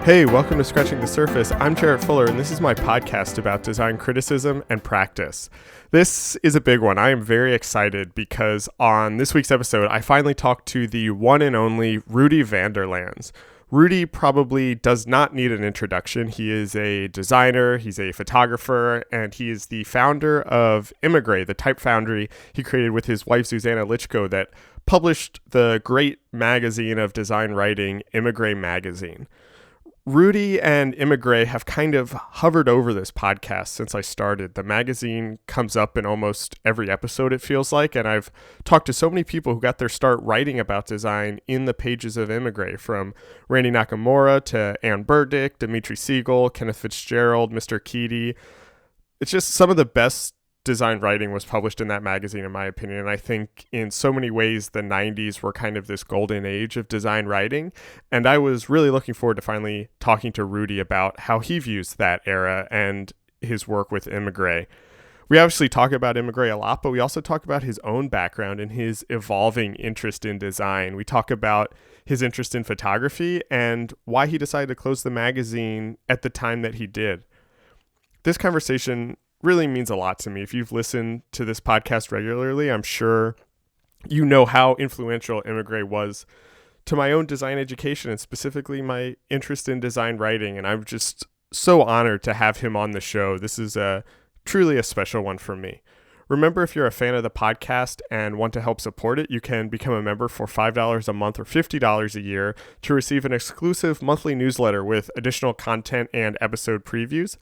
Hey, welcome to Scratching the Surface. I'm Jarrett Fuller, and this is my podcast about design criticism and practice. This is a big one. I am very excited because on this week's episode, I finally talked to the one and only Rudy VanderLans. Rudy probably does not need an introduction. He is a designer, he's a photographer, and he is the founder of Emigre, the type foundry he created with his wife, Zuzana Licko, that published the great magazine of design writing, Emigre Magazine. Rudy and Emigre have kind of hovered over this podcast since I started. The magazine comes up in almost every episode, it feels like, and I've talked to so many people who got their start writing about design in the pages of Emigre, from Randy Nakamura to Burdick, Dmitry Siegel, Kenneth FitzGerald, Mr. Keedy. It's just some of the best design writing was published in that magazine, in my opinion. And I think in so many ways, the 90s were kind of this golden age of design writing. And I was really looking forward to finally talking to Rudy about how he views that era and his work with Emigre. We obviously talk about Emigre a lot, but we also talk about his own background and his evolving interest in design. We talk about his interest in photography and why he decided to close the magazine at the time that he did. This conversation really means a lot to me. If you've listened to this podcast regularly, I'm sure you know how influential Emigre was to my own design education and specifically my interest in design writing. And I'm just so honored to have him on the show. This is truly a special one for me. Remember, if you're a fan of the podcast and want to help support it, you can become a member for $5 a month or $50 a year to receive an exclusive monthly newsletter with additional content and episode previews.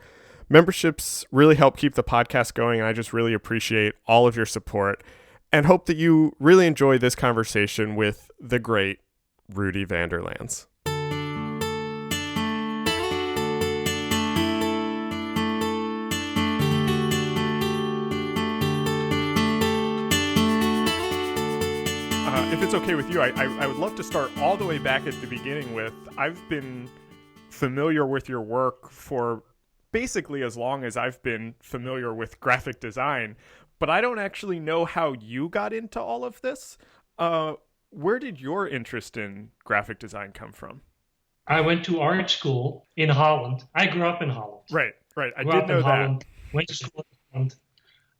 Memberships really help keep the podcast going, and I just really appreciate all of your support and hope that you really enjoy this conversation with the great Rudy VanderLans. If it's okay with you, I would love to start all the way back at the beginning with, I've been familiar with your work for basically as long as I've been familiar with graphic design, but I don't actually know how you got into all of this. Where did your interest in graphic design come from? I went to art school in Holland. I grew up in Holland. Right. I did know that. Holland, went to school in Holland.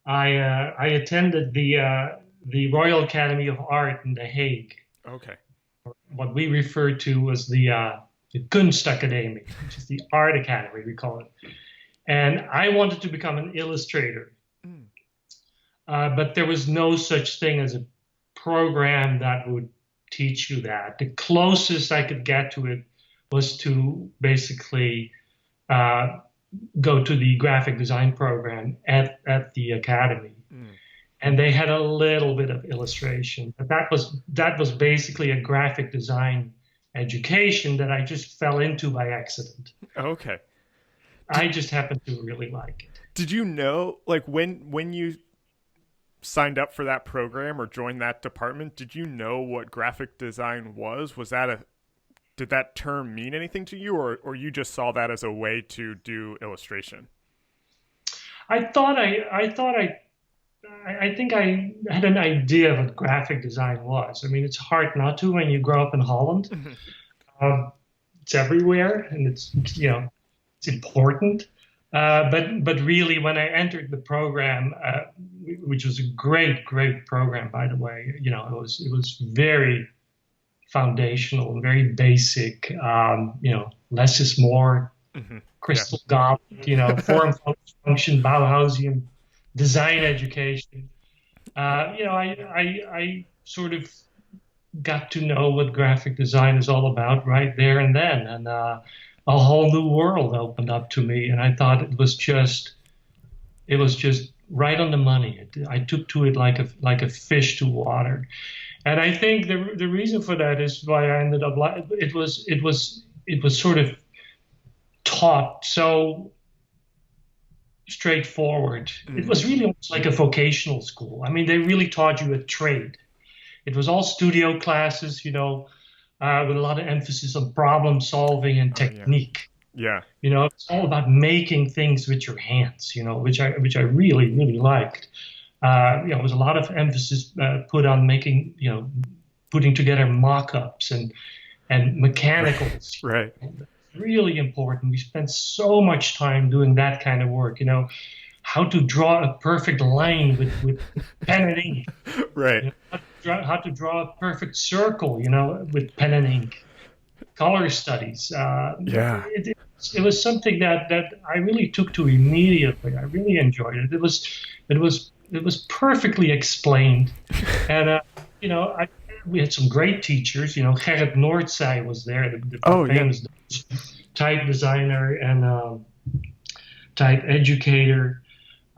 I attended the Royal Academy of Art in The Hague. Okay. What we refer to as the Kunstakademie, which is the art academy, we call it. And I wanted to become an illustrator. But there was no such thing as a program that would teach you that. The closest I could get to it was to basically go to the graphic design program at the academy. And they had a little bit of illustration. But that was basically a graphic design education that I just fell into by accident. Okay. I just happened to really like it. Did you know, like when you signed up for that program or joined that department, did you know what graphic design was? Did that term mean anything to you, or you just saw that as a way to do illustration? I think I had an idea of what graphic design was. I mean, it's hard not to when you grow up in Holland. It's everywhere, and it's important. But really, when I entered the program, which was a great program, by the way, it was very foundational and very basic. Less is more. Crystal Goblet, form, function, Bauhausian design education. I sort of got to know what graphic design is all about right there and then, and a whole new world opened up to me, and I thought it was just right on the money. I took to it like a fish to water, and I think the reason for that is why I ended up it was sort of taught so straightforward. It was really almost like a vocational school. I mean, they really taught you a trade. It was all studio classes, with a lot of emphasis on problem solving and technique. Yeah. It's all about making things with your hands, which I really, really liked. There was a lot of emphasis put on making, putting together mock-ups and mechanicals. Right. really important. We spent so much time doing that kind of work, how to draw a perfect line with pen and ink, Right. how to draw a perfect circle, with pen and ink, color studies. Yeah. It was something that I really took to immediately. I really enjoyed it. It was perfectly explained, and we had some great teachers. Gerrit Noordzij was there, the famous type designer and type educator.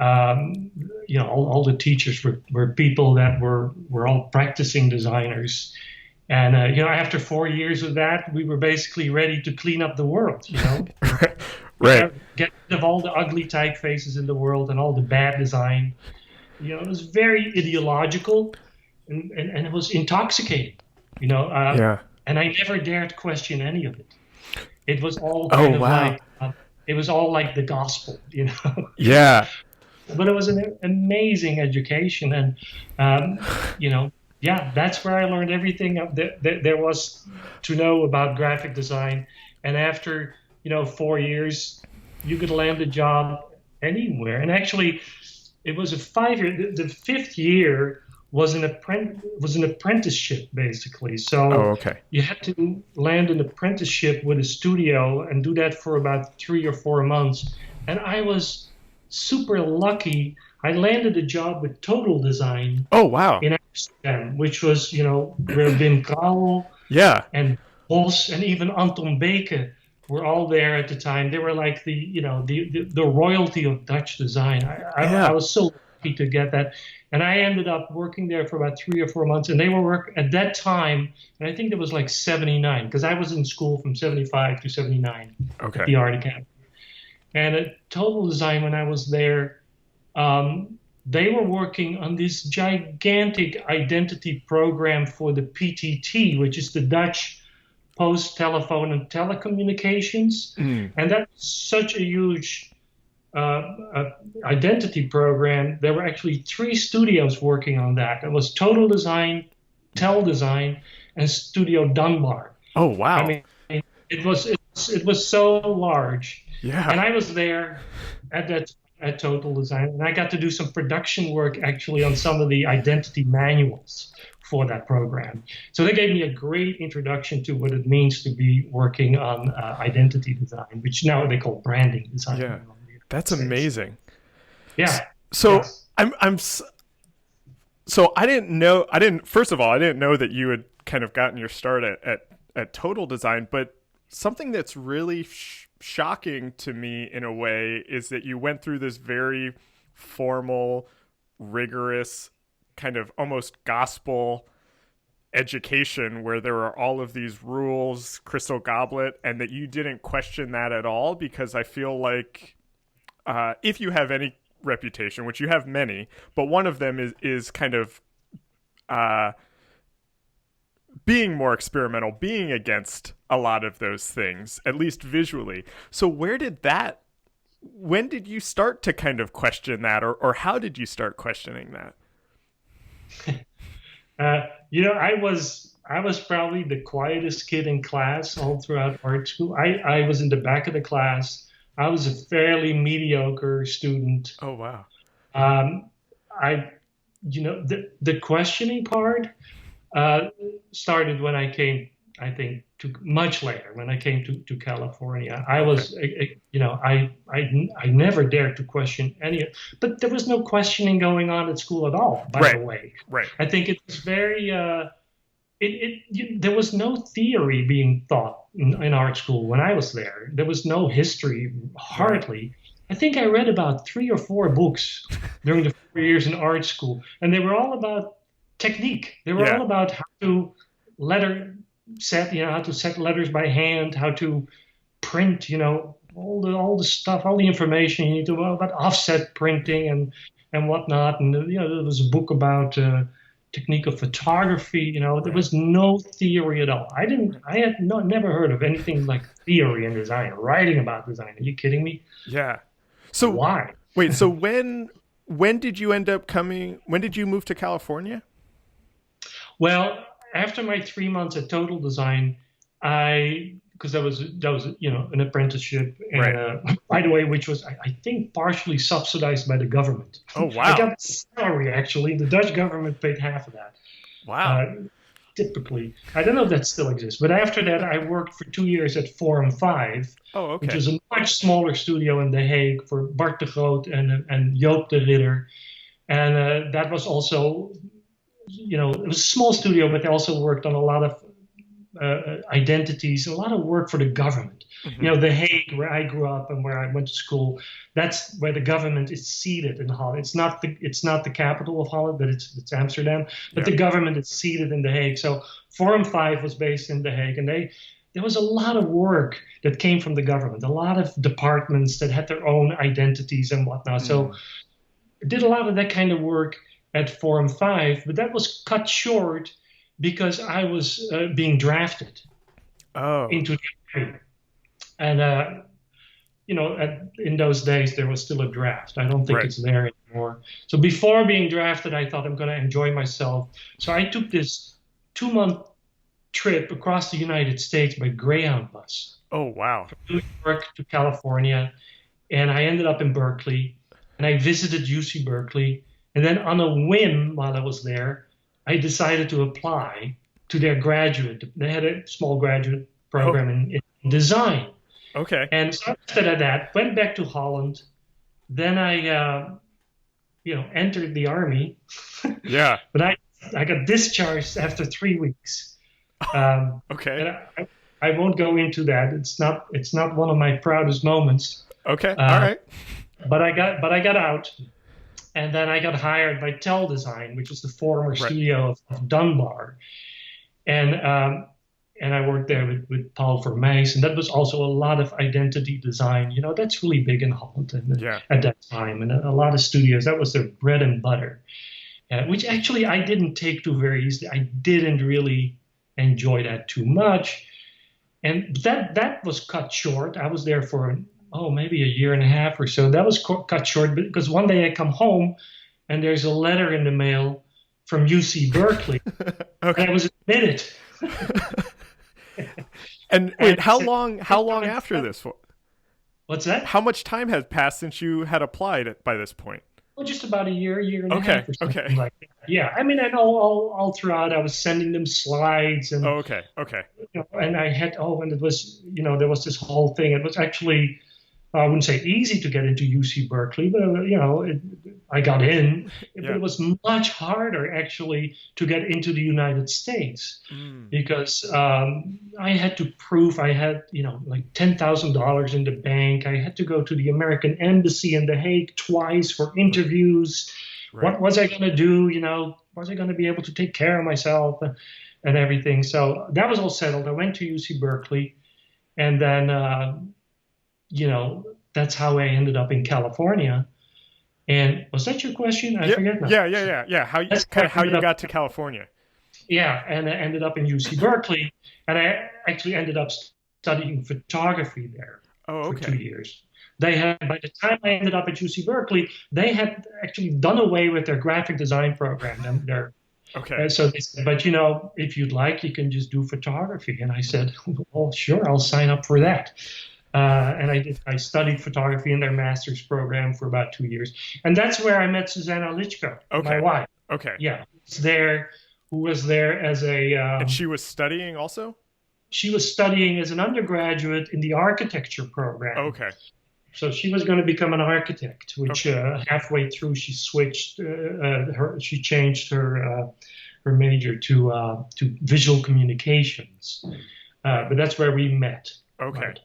All the teachers were people that were all practicing designers. And, after 4 years of that, we were basically ready to clean up the world, Right. Get rid of all the ugly typefaces in the world and all the bad design. It was very ideological and it was intoxicating, Yeah. and I never dared question any of it. It was all kind of like, it was all like the gospel, Yeah. But it was an amazing education. And, that's where I learned everything there was to know about graphic design. And after, 4 years, you could land a job anywhere. And actually, it was a 5-year. The 5th year was an apprenticeship, basically. So you had to land an apprenticeship with a studio and do that for about 3 or 4 months. And I was super lucky. I landed a job with Total Design. Oh, wow. In Amsterdam, which was, where Wim Kouwel and Bos and even Anton Beke were all there at the time. They were like the royalty of Dutch design. I was so lucky to get that. And I ended up working there for about 3 or 4 months. And they were at that time, and I think it was like 79, because I was in school from 75 to 79 at the Art Academy. And at Total Design, when I was there, they were working on this gigantic identity program for the PTT, which is the Dutch Post, Telephone, and Telecommunications. And that's such a huge identity program. There were actually 3 studios working on that. It was Total Design, Tel Design, and Studio Dunbar. Oh, wow. I mean, it was so large. Yeah. And I was there at Total Design, and I got to do some production work actually on some of the identity manuals for that program. So they gave me a great introduction to what it means to be working on identity design, which now they call branding design. Yeah, that's amazing. Yeah. So so I didn't know that you had kind of gotten your start at Total Design, but something that's really shocking to me in a way is that you went through this very formal, rigorous, kind of almost gospel education where there are all of these rules, crystal goblet, and that you didn't question that at all, because I feel like if you have any reputation, which you have many, but one of them is kind of being more experimental, being against a lot of those things, at least visually. So when did you start to kind of question that, or how did you start questioning that? I was probably the quietest kid in class all throughout art school. I was in the back of the class. I was a fairly mediocre student. Oh, wow. The questioning part started when I came, I think, much later, when I came to California. I was, I never dared to question but there was no questioning going on at school at all, by the way. Right. I think it was very, there was no theory being taught in art school when I was there. There was no history, hardly. I think I read about 3 or 4 books during the 4 years in art school, and they were all about technique. They were all about how to how to set letters by hand, how to print, all the stuff, all the information you need to know about offset printing and whatnot. And there was a book about technique of photography. There was no theory at all. I had never heard of anything like theory in design, writing about design. Are you kidding me? Yeah. So why? Wait. So when did you end up coming? When did you move to California? Well, after my 3 months at Total Design, I because that was an apprenticeship, and Right. by the way, which was I think partially subsidized by the government. Oh, I wow. got the salary actually. The Dutch government paid half of that. Wow. Uh, Typically, I don't know if that still exists, but after that, I worked for 2 years at Forum 5, Oh, which okay. was a much smaller studio in The Hague for Bart de Groot and Joop de Ridder, and that was also, it was a small studio, but they also worked on a lot of identities, a lot of work for the government. Hmm. The Hague, where I grew up and where I went to school, that's where the government is seated in Holland. It's not the capital of Holland, but it's Amsterdam. But Yeah. the government is seated in The Hague. So Forum 5 was based in The Hague, and there was a lot of work that came from the government, a lot of departments that had their own identities and whatnot. So I did a lot of that kind of work at Forum 5, but that was cut short because I was being drafted Oh, into the army. And, in those days, there was still a draft. I don't think right. it's there anymore. So before being drafted, I thought I'm going to enjoy myself. So I took this 2-month trip across the United States by Greyhound bus, Oh, wow. from New York to California. And I ended up in Berkeley, and I visited UC Berkeley. And then on a whim, while I was there, I decided to apply to their graduate. They had a small graduate Oh, program in design. okay. And so instead of that, went back to Holland. Then I, entered the army, Yeah. but I got discharged after 3 weeks. Okay. And I won't go into that. It's not one of my proudest moments. Okay. All Uh, right. but I got out, and then I got hired by Tel Design, which is the former Right. studio of Dunbar, and I worked there with Paul Vermeijs, and that was also a lot of identity design. That's really big in Holland Yeah. at that time, and a lot of studios, that was their bread and butter, which actually I didn't take to very easily. I didn't really enjoy that too much, and that was cut short. I was there for maybe a year and a half or so. That was cut short because one day I come home and there's a letter in the mail from UC Berkeley, and I Okay. was admitted. And And wait, how long after this? what's that? How much time has passed since you had applied by this point? Well, just about a year and a Okay. half or something Okay. like that. Yeah, I mean, and all throughout, I was sending them slides, Oh, and okay. Okay. and I had and it was there was this whole thing. It was actually, I wouldn't say easy to get into UC Berkeley, but I got in. But Yeah. it was much harder actually to get into the United States Mm. because I had to prove I had like $10,000 in the bank. I had to go to the American Embassy in The Hague twice for interviews. Right. What was I going to do? Was I going to be able to take care of myself and everything? So that was all settled. I went to UC Berkeley, and then that's how I ended up in California. And was that your question? I Yeah. forget now. Yeah. How That's kind of how I how ended you up. got to California? Yeah, and I ended up in UC Berkeley, and I actually ended up studying photography there Oh, for 2 okay. years. They had, by the time I ended up at UC Berkeley, they had actually done away with their graphic design program. And Okay. so they said, but if you'd like, you can just do photography. And I said, well, sure, I'll sign up for that. And I did. I studied photography in their master's program for about 2 years, and that's where I met Zuzana Licko, my Okay. wife. Okay. Yeah, who was there as a. And she was studying also? She was studying as an undergraduate in the architecture program. Okay. So she was going to become an architect, which Okay. halfway through she switched. She changed her major to visual communications. But that's where we met. Okay. Right.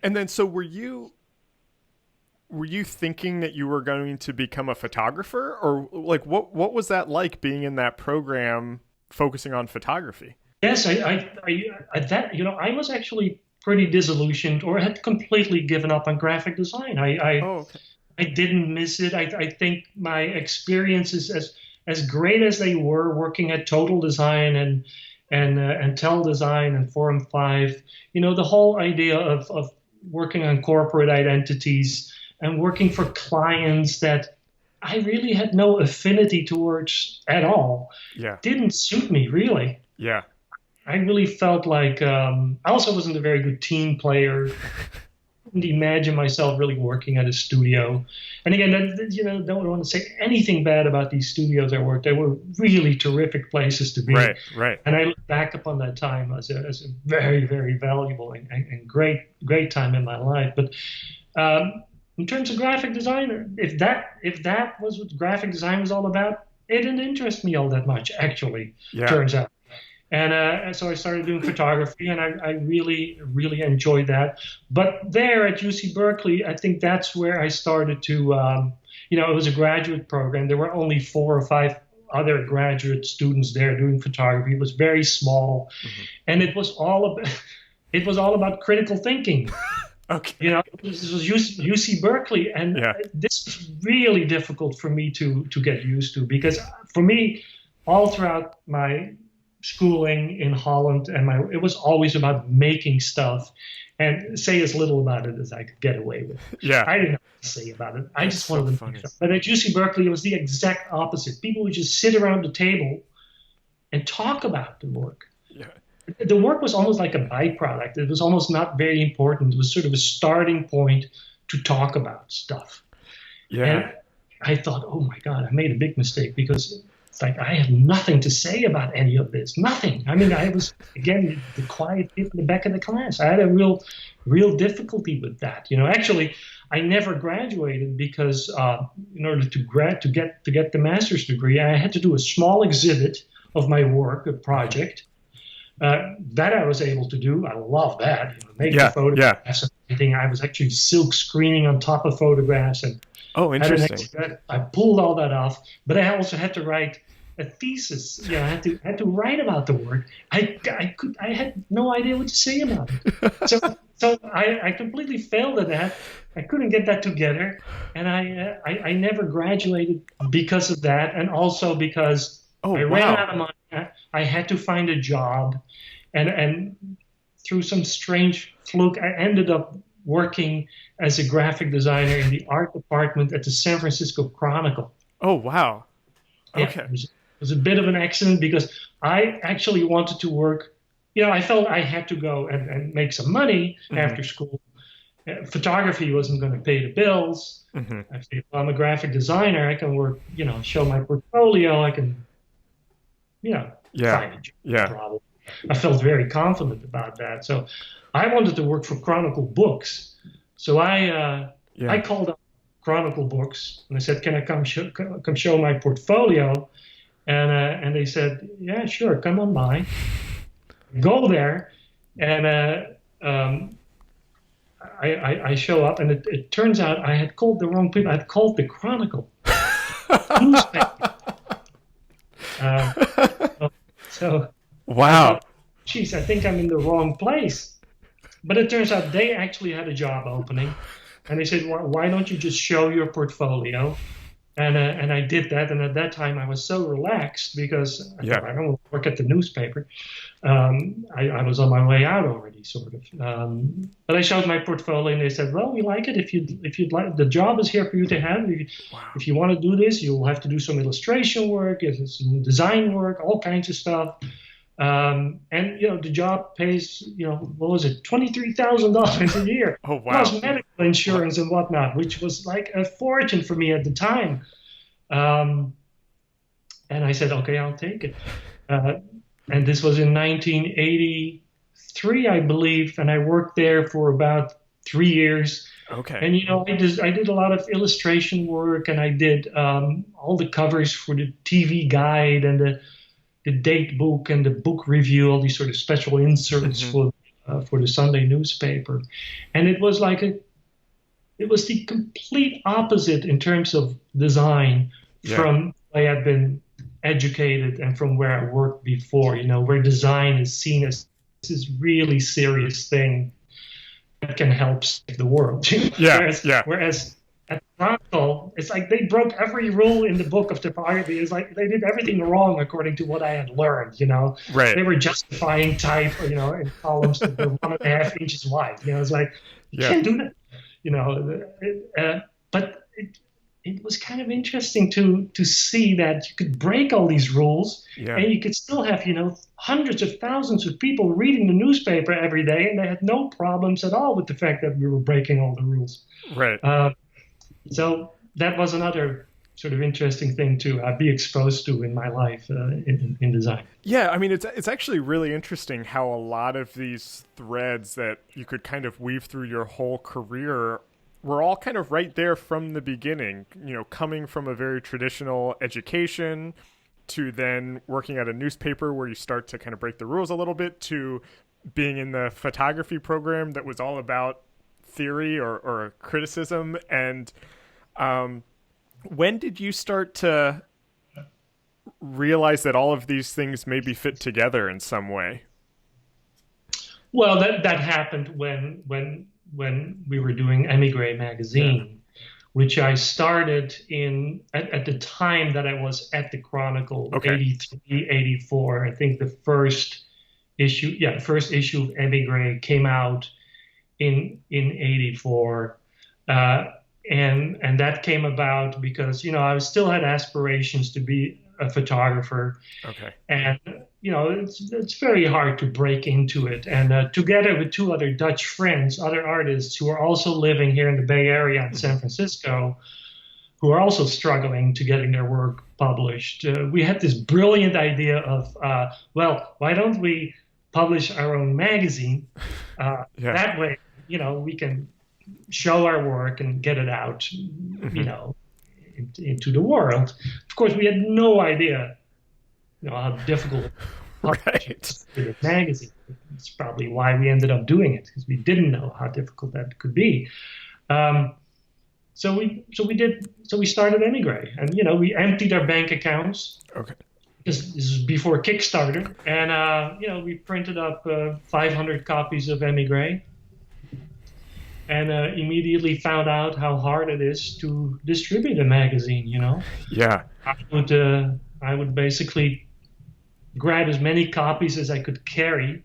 And then so were you thinking that you were going to become a photographer, or like what was that like being in that program focusing on photography? Yes, I I was actually pretty disillusioned, or had completely given up on graphic design. Oh, okay. I didn't miss it. I think my experiences, as great as they were, working at Total Design and Tel Design and Forum 5, the whole idea of working on corporate identities and working for clients that I really had no affinity towards at all, Yeah. didn't suit me really. Yeah. I really felt like I also wasn't a very good team player. Couldn't imagine myself really working at a studio. And again, don't want to say anything bad about these studios I worked. They were really terrific places to be. Right. And I look back upon that time as a very, very valuable and great time in my life. But in terms of graphic designer, if that was what graphic design was all about, it didn't interest me all that much, actually, turns out. And so I started doing photography, and I really, really enjoyed that. But there at UC Berkeley, I think that's where I started to, it was a graduate program. There were only 4 or 5 other graduate students there doing photography. It was very small, and it was all about critical thinking. Okay. This was UC Berkeley, and this was really difficult for me to get used to, because for me, all throughout my schooling in Holland, and it was always about making stuff and say as little about it as I could get away with. Yeah. I didn't know what to say about it. I just wanted to make stuff. But at UC Berkeley, it was the exact opposite. People would just sit around the table and talk about the work. Yeah. The work was almost like a byproduct. It was almost not very important. It was sort of a starting point to talk about stuff. Yeah. And I thought, oh my God, I made a big mistake, because it's like I have nothing to say about any of this. Nothing. I mean, I was, again, the quiet kid in the back of the class. I had a real difficulty with that. Actually, I never graduated because in order to get the master's degree, I had to do a small exhibit of my work, a project. That I was able to do. I love that. Make the photographs and everything. I was actually silk screening on top of photographs, and interesting. I pulled all that off. But I also had to write a thesis. I had to write about the work. I had no idea what to say about it. So I completely failed at that. I couldn't get that together, and I never graduated because of that, and also because I ran out of money. I had to find a job, and through some strange fluke, I ended up working as a graphic designer in the art department at the San Francisco Chronicle. Oh, wow. Okay. It was a bit of an accident, because I actually wanted to work. I felt I had to go and make some money after school. Photography wasn't going to pay the bills. I said, well, I'm a graphic designer. I can work, show my portfolio. I can, find a job problem. I felt very confident about that. So I wanted to work for Chronicle Books. So I called up Chronicle Books, and I said, can I come show my portfolio? And they said, yeah, sure, come on by. Go there, and I show up, and it turns out I had called the wrong people. I had called the Chronicle newspaper. So wow. Geez, I think I'm in the wrong place. But it turns out they actually had a job opening, and they said, why don't you just show your portfolio? And I did that, and at that time I was so relaxed, because I thought, I don't want to work at the newspaper. I was on my way out already, sort of. But I showed my portfolio, and they said, well, we like it. If you'd like, the job is here for you to have. If you want to do this, you'll have to do some illustration work, some design work, all kinds of stuff. And the job pays, what was it, $23,000 a year. Oh, wow. Plus medical insurance and whatnot, which was like a fortune for me at the time. And I said, okay, I'll take it. And this was in 1983, I believe, and I worked there for about 3 years. Okay. And I did a lot of illustration work, and I did all the covers for the TV Guide and the date book and the book review, all these sort of special inserts for the Sunday newspaper. And it was it was the complete opposite in terms of design from the way I'd been educated and from where I worked before, where design is seen as this really serious thing that can help save the world. Whereas at Chronicle, it's like they broke every rule in the book of typography. It's like they did everything wrong according to what I had learned, Right. They were justifying type, in columns that were 1.5 inches wide. It's like, you can't do that, But it was kind of interesting to see that you could break all these rules, and you could still have, hundreds of thousands of people reading the newspaper every day, and they had no problems at all with the fact that we were breaking all the rules. Right. So that was another sort of interesting thing to be exposed to in my life in design. Yeah, I mean, it's actually really interesting how a lot of these threads that you could kind of weave through your whole career were all kind of right there from the beginning, coming from a very traditional education to then working at a newspaper where you start to kind of break the rules a little bit, to being in the photography program that was all about theory or criticism. And when did you start to realize that all of these things maybe fit together in some way? Well, that happened when we were doing Emigre Magazine, which I started at the time that I was at the Chronicle, 83, 84. I think the first issue of Emigre came out in 84. And that came about because, I still had aspirations to be a photographer. Okay. And, it's very hard to break into it. And together with two other Dutch friends, other artists who are also living here in the Bay Area in San Francisco, who are also struggling to getting their work published, we had this brilliant idea of, why don't we publish our own magazine? That way, we can show our work and get it out, into the world. Of course, we had no idea, how difficult it a magazine. It's probably why we ended up doing it, because we didn't know how difficult that could be. So we started Emigre, and we emptied our bank accounts. Okay. This was before Kickstarter, and we printed up 500 copies of Emigre. And immediately found out how hard it is to distribute a magazine. Yeah. I would basically grab as many copies as I could carry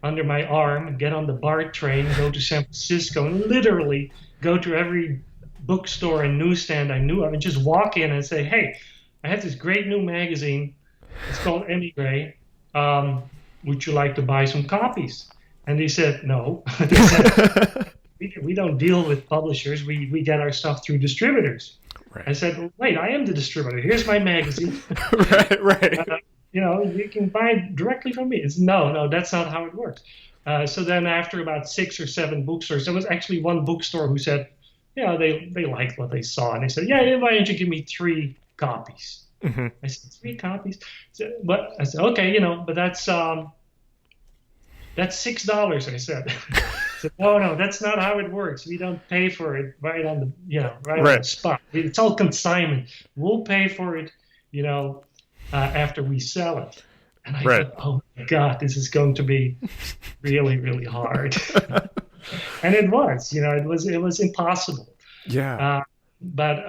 under my arm, get on the BART train, go to San Francisco, and literally go to every bookstore and newsstand I knew of, and just walk in and say, "Hey, I have this great new magazine. It's called Emigre. Would you like to buy some copies?" And they said, "No." They said, we don't deal with publishers. We get our stuff through distributors. Right. I said, well, wait, I am the distributor. Here's my magazine. Right. You can buy it directly from me. It's no, that's not how it works. So then after about 6 or 7 bookstores, there was actually one bookstore who said, they liked what they saw. And they said, why don't you give me 3 copies? Mm-hmm. I said, 3 copies? But I said, okay, but that's $6, I said. I said, no, that's not how it works. We don't pay for it right on the, on the spot. It's all consignment. We'll pay for it, after we sell it. And I thought, oh my God, this is going to be really, really hard. And it was, it was impossible. Yeah. But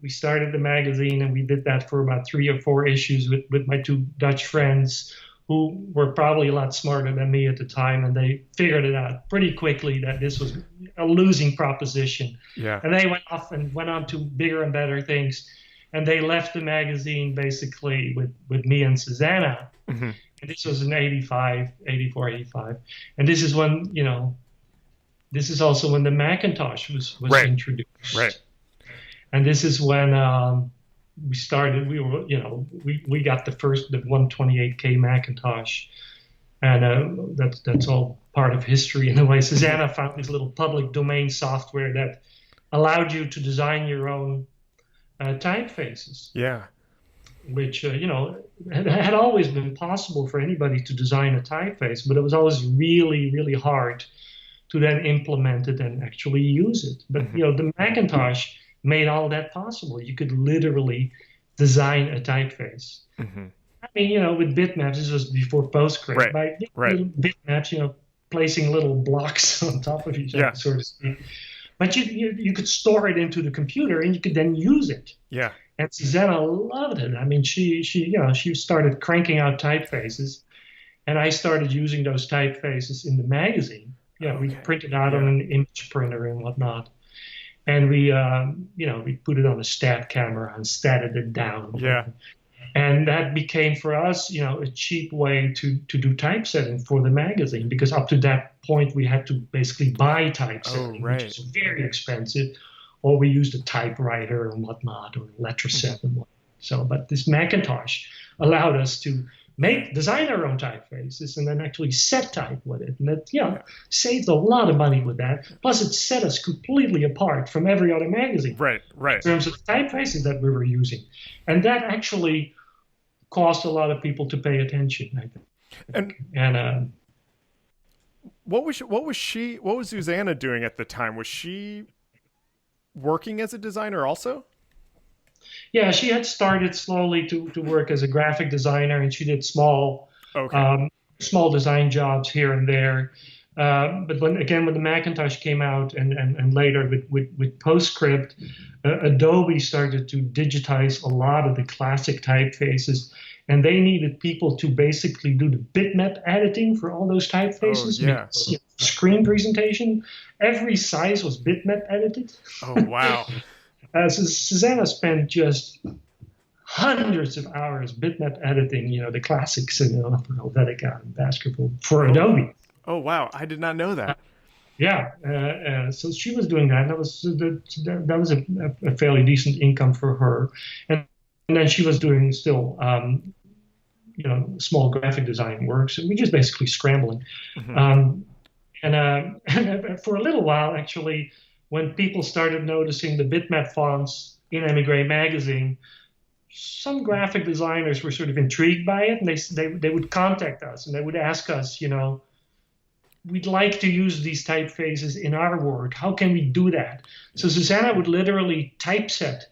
we started the magazine, and we did that for about 3 or 4 issues with my 2 Dutch friends, who were probably a lot smarter than me at the time, and they figured it out pretty quickly that this was a losing proposition. Yeah. And they went off and went on to bigger and better things, and they left the magazine basically with me and Zuzana. Mm-hmm. And this was in 84, 85. And this is when, this is also when the Macintosh was introduced. Right. And this is when we started, we got the 128K Macintosh, and that's all part of history in a way. Zuzana found this little public domain software that allowed you to design your own typefaces. Yeah. Which, had always been possible for anybody to design a typeface, but it was always really, really hard to then implement it and actually use it. But, the Macintosh made all that possible. You could literally design a typeface. Mm-hmm. I mean, with bitmaps, this was before Postgres. Bitmaps, placing little blocks on top of each other, so to speak. But you could store it into the computer, and you could then use it. Yeah. And Zuzana loved it. I mean, she started cranking out typefaces, and I started using those typefaces in the magazine. We printed out on an image printer and whatnot. and we put it on a stat camera and statted it down. Yeah. And that became for us, a cheap way to do typesetting for the magazine, because up to that point we had to basically buy typesetting, which is very expensive, or we used a typewriter and whatnot, or Letraset and whatnot. So, but this Macintosh allowed us to design our own typefaces and then actually set type with it. And that, saved a lot of money with that. Plus, it set us completely apart from every other magazine. Right. In terms of the typefaces that we were using. And that actually caused a lot of people to pay attention, I think. And what was Zuzana doing at the time? Was she working as a designer also? Yeah, she had started slowly to work as a graphic designer, and she did small design jobs here and there. But when the Macintosh came out, and later with PostScript, Adobe started to digitize a lot of the classic typefaces, and they needed people to basically do the bitmap editing for all those typefaces. Because, screen presentation, every size was bitmap edited. Oh, wow. So Zuzana spent just hundreds of hours bitmap editing, the classics, for Helvetica and Basketball for Adobe. Oh, wow. I did not know that. So she was doing that. That was a fairly decent income for her. And then she was doing still, small graphic design work. So we just basically scrambling. Mm-hmm. And for a little while, actually, when people started noticing the bitmap fonts in Emigre Magazine, some graphic designers were sort of intrigued by it, and they would contact us and they would ask us, we'd like to use these typefaces in our work. How can we do that? So Zuzana would literally typeset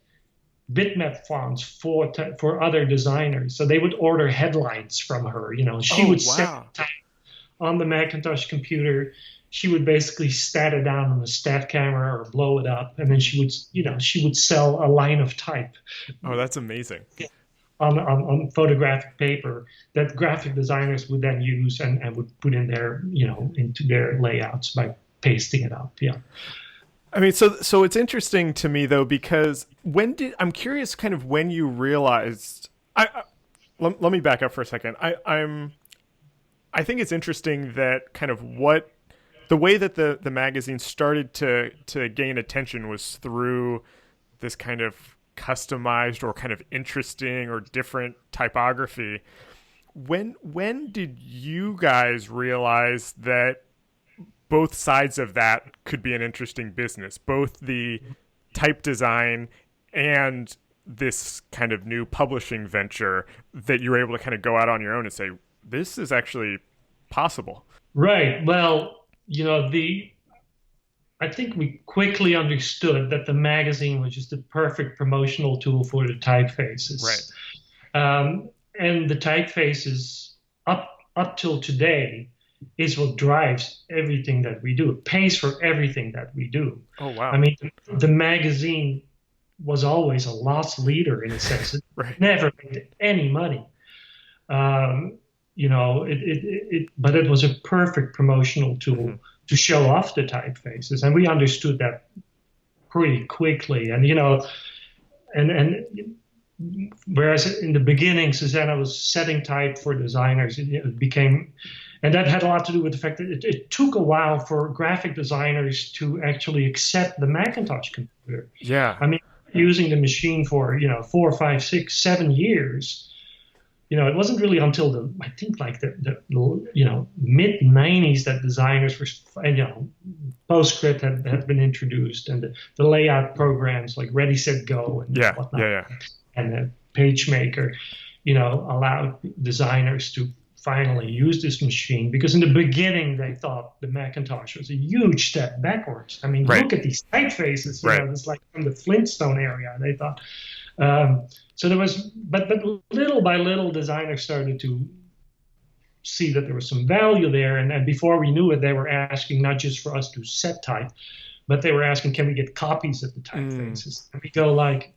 bitmap fonts for other designers. So they would order headlines from her. She would set type on the Macintosh computer. She would basically stat it down on a stat camera or blow it up, and then she would sell a line of type. Oh, that's amazing. On photographic paper that graphic designers would then use and would put in their, into their layouts by pasting it up. Yeah. I mean, so it's interesting to me though, because I'm curious kind of when you realized, let me back up for a second. I think it's interesting that kind of the way that the magazine started to gain attention was through this kind of customized or kind of interesting or different typography. When did you guys realize that both sides of that could be an interesting business, both the type design and this kind of new publishing venture, that you were able to kind of go out on your own and say, this is actually possible? Right. Well, I think we quickly understood that the magazine was just the perfect promotional tool for the typefaces. Right. And the typefaces up till today is what drives everything that we do. It pays for everything that we do. Oh, wow. I mean, the magazine was always a loss leader in a sense. It right. never made any money. But it was a perfect promotional tool to show off the typefaces, and we understood that pretty quickly. And whereas in the beginning, Zuzana was setting type for designers, it became, and that had a lot to do with the fact that it took a while for graphic designers to actually accept the Macintosh computer. Yeah, I mean, using the machine for 4, 5, 6, 7 years. It wasn't really until the mid 90s that designers were, PostScript had been introduced, and the layout programs like Ready, Set, Go and whatnot, and the PageMaker, allowed designers to finally use this machine, because in the beginning they thought the Macintosh was a huge step backwards. I mean, look at these typefaces, it's like from the Flintstone area, they thought. So there was, but little by little, designers started to see that there was some value there, and before we knew it, they were asking not just for us to set type, but they were asking, can we get copies of the typefaces? And we go like,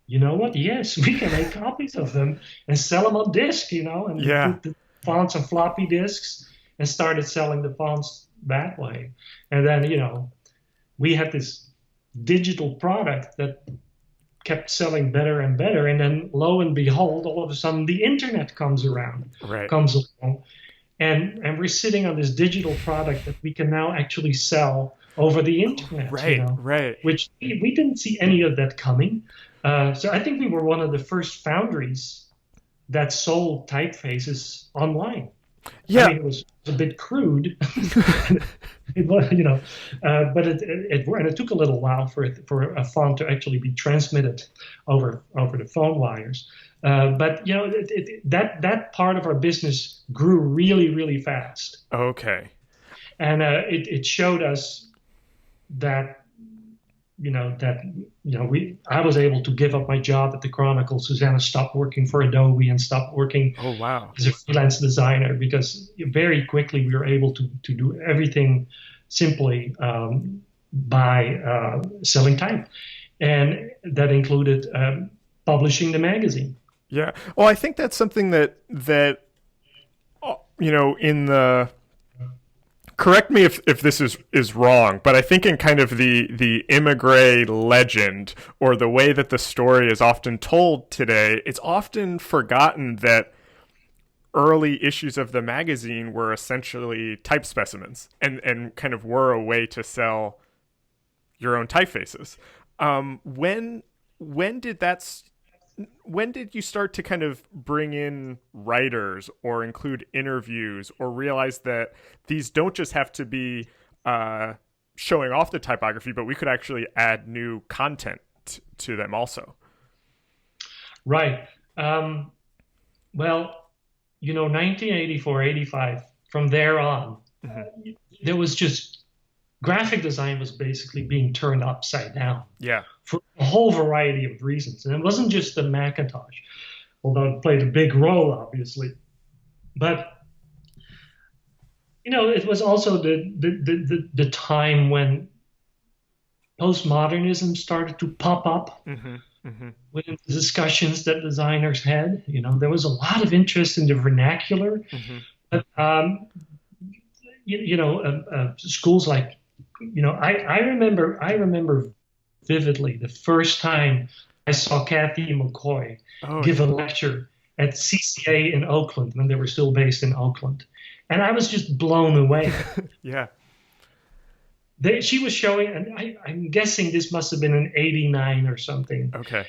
you know what? Yes, we can make copies of them and sell them on disc, and put the fonts on floppy disks and started selling the fonts that way. And then, we had this digital product that kept selling better and better. And then lo and behold, all of a sudden the internet comes along. And we're sitting on this digital product that we can now actually sell over the internet. Which we didn't see any of that coming. So I think we were one of the first foundries that sold typefaces online. Yeah, I mean, it was a bit crude. It was, but it took a little while for a font to actually be transmitted over the phone wires. But that part of our business grew really, really fast. Okay. And it showed us that I was able to give up my job at the Chronicle. Zuzana stopped working for Adobe and stopped working as a freelance designer, because very quickly we were able to do everything simply by selling type. And that included publishing the magazine. Yeah. Well, I think that's something that in the... Correct me if this is wrong, but I think in kind of the Emigre legend, or the way that the story is often told today, it's often forgotten that early issues of the magazine were essentially type specimens and kind of were a way to sell your own typefaces. When did you start to kind of bring in writers or include interviews, or realize that these don't just have to be showing off the typography, but we could actually add new content to them also? Right. Well, 1984, 85, from there on, there was just graphic design was basically being turned upside down. Yeah. For a whole variety of reasons. And it wasn't just the Macintosh, although it played a big role, obviously. But, it was also the time when postmodernism started to pop up within the discussions that designers had. There was a lot of interest in the vernacular. But, schools like, I remember vividly the first time I saw Kathy McCoy give a lecture at CCA in Oakland, when they were still based in Oakland. And I was just blown away. Yeah. She was showing, and I'm guessing this must have been in 89 or something. Okay.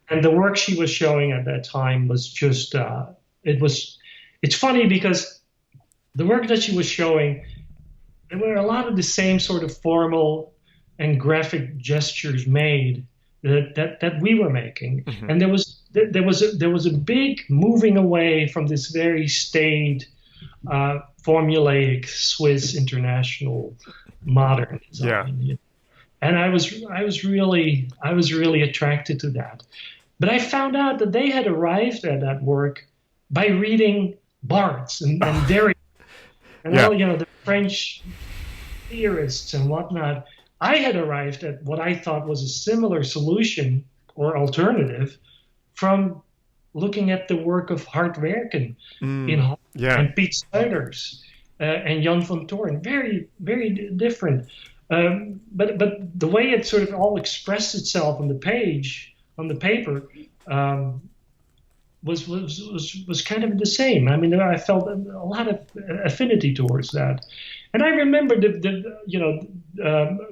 And the work she was showing at that time was just, it's funny because the work that she was showing, there were a lot of the same sort of formal and graphic gestures made that we were making. And there was a big moving away from this very staid, formulaic Swiss international modern design. Yeah. And I was really attracted to that. But I found out that they had arrived at that work by reading Barthes and Derrida and all the French theorists and whatnot. I had arrived at what I thought was a similar solution or alternative from looking at the work of Hart Werken in Holland and Piet Snuiters and Jan van Toorn. Very, very different. But the way it sort of all expressed itself on the page, on the paper, was kind of the same. I mean, I felt a lot of affinity towards that. And I remember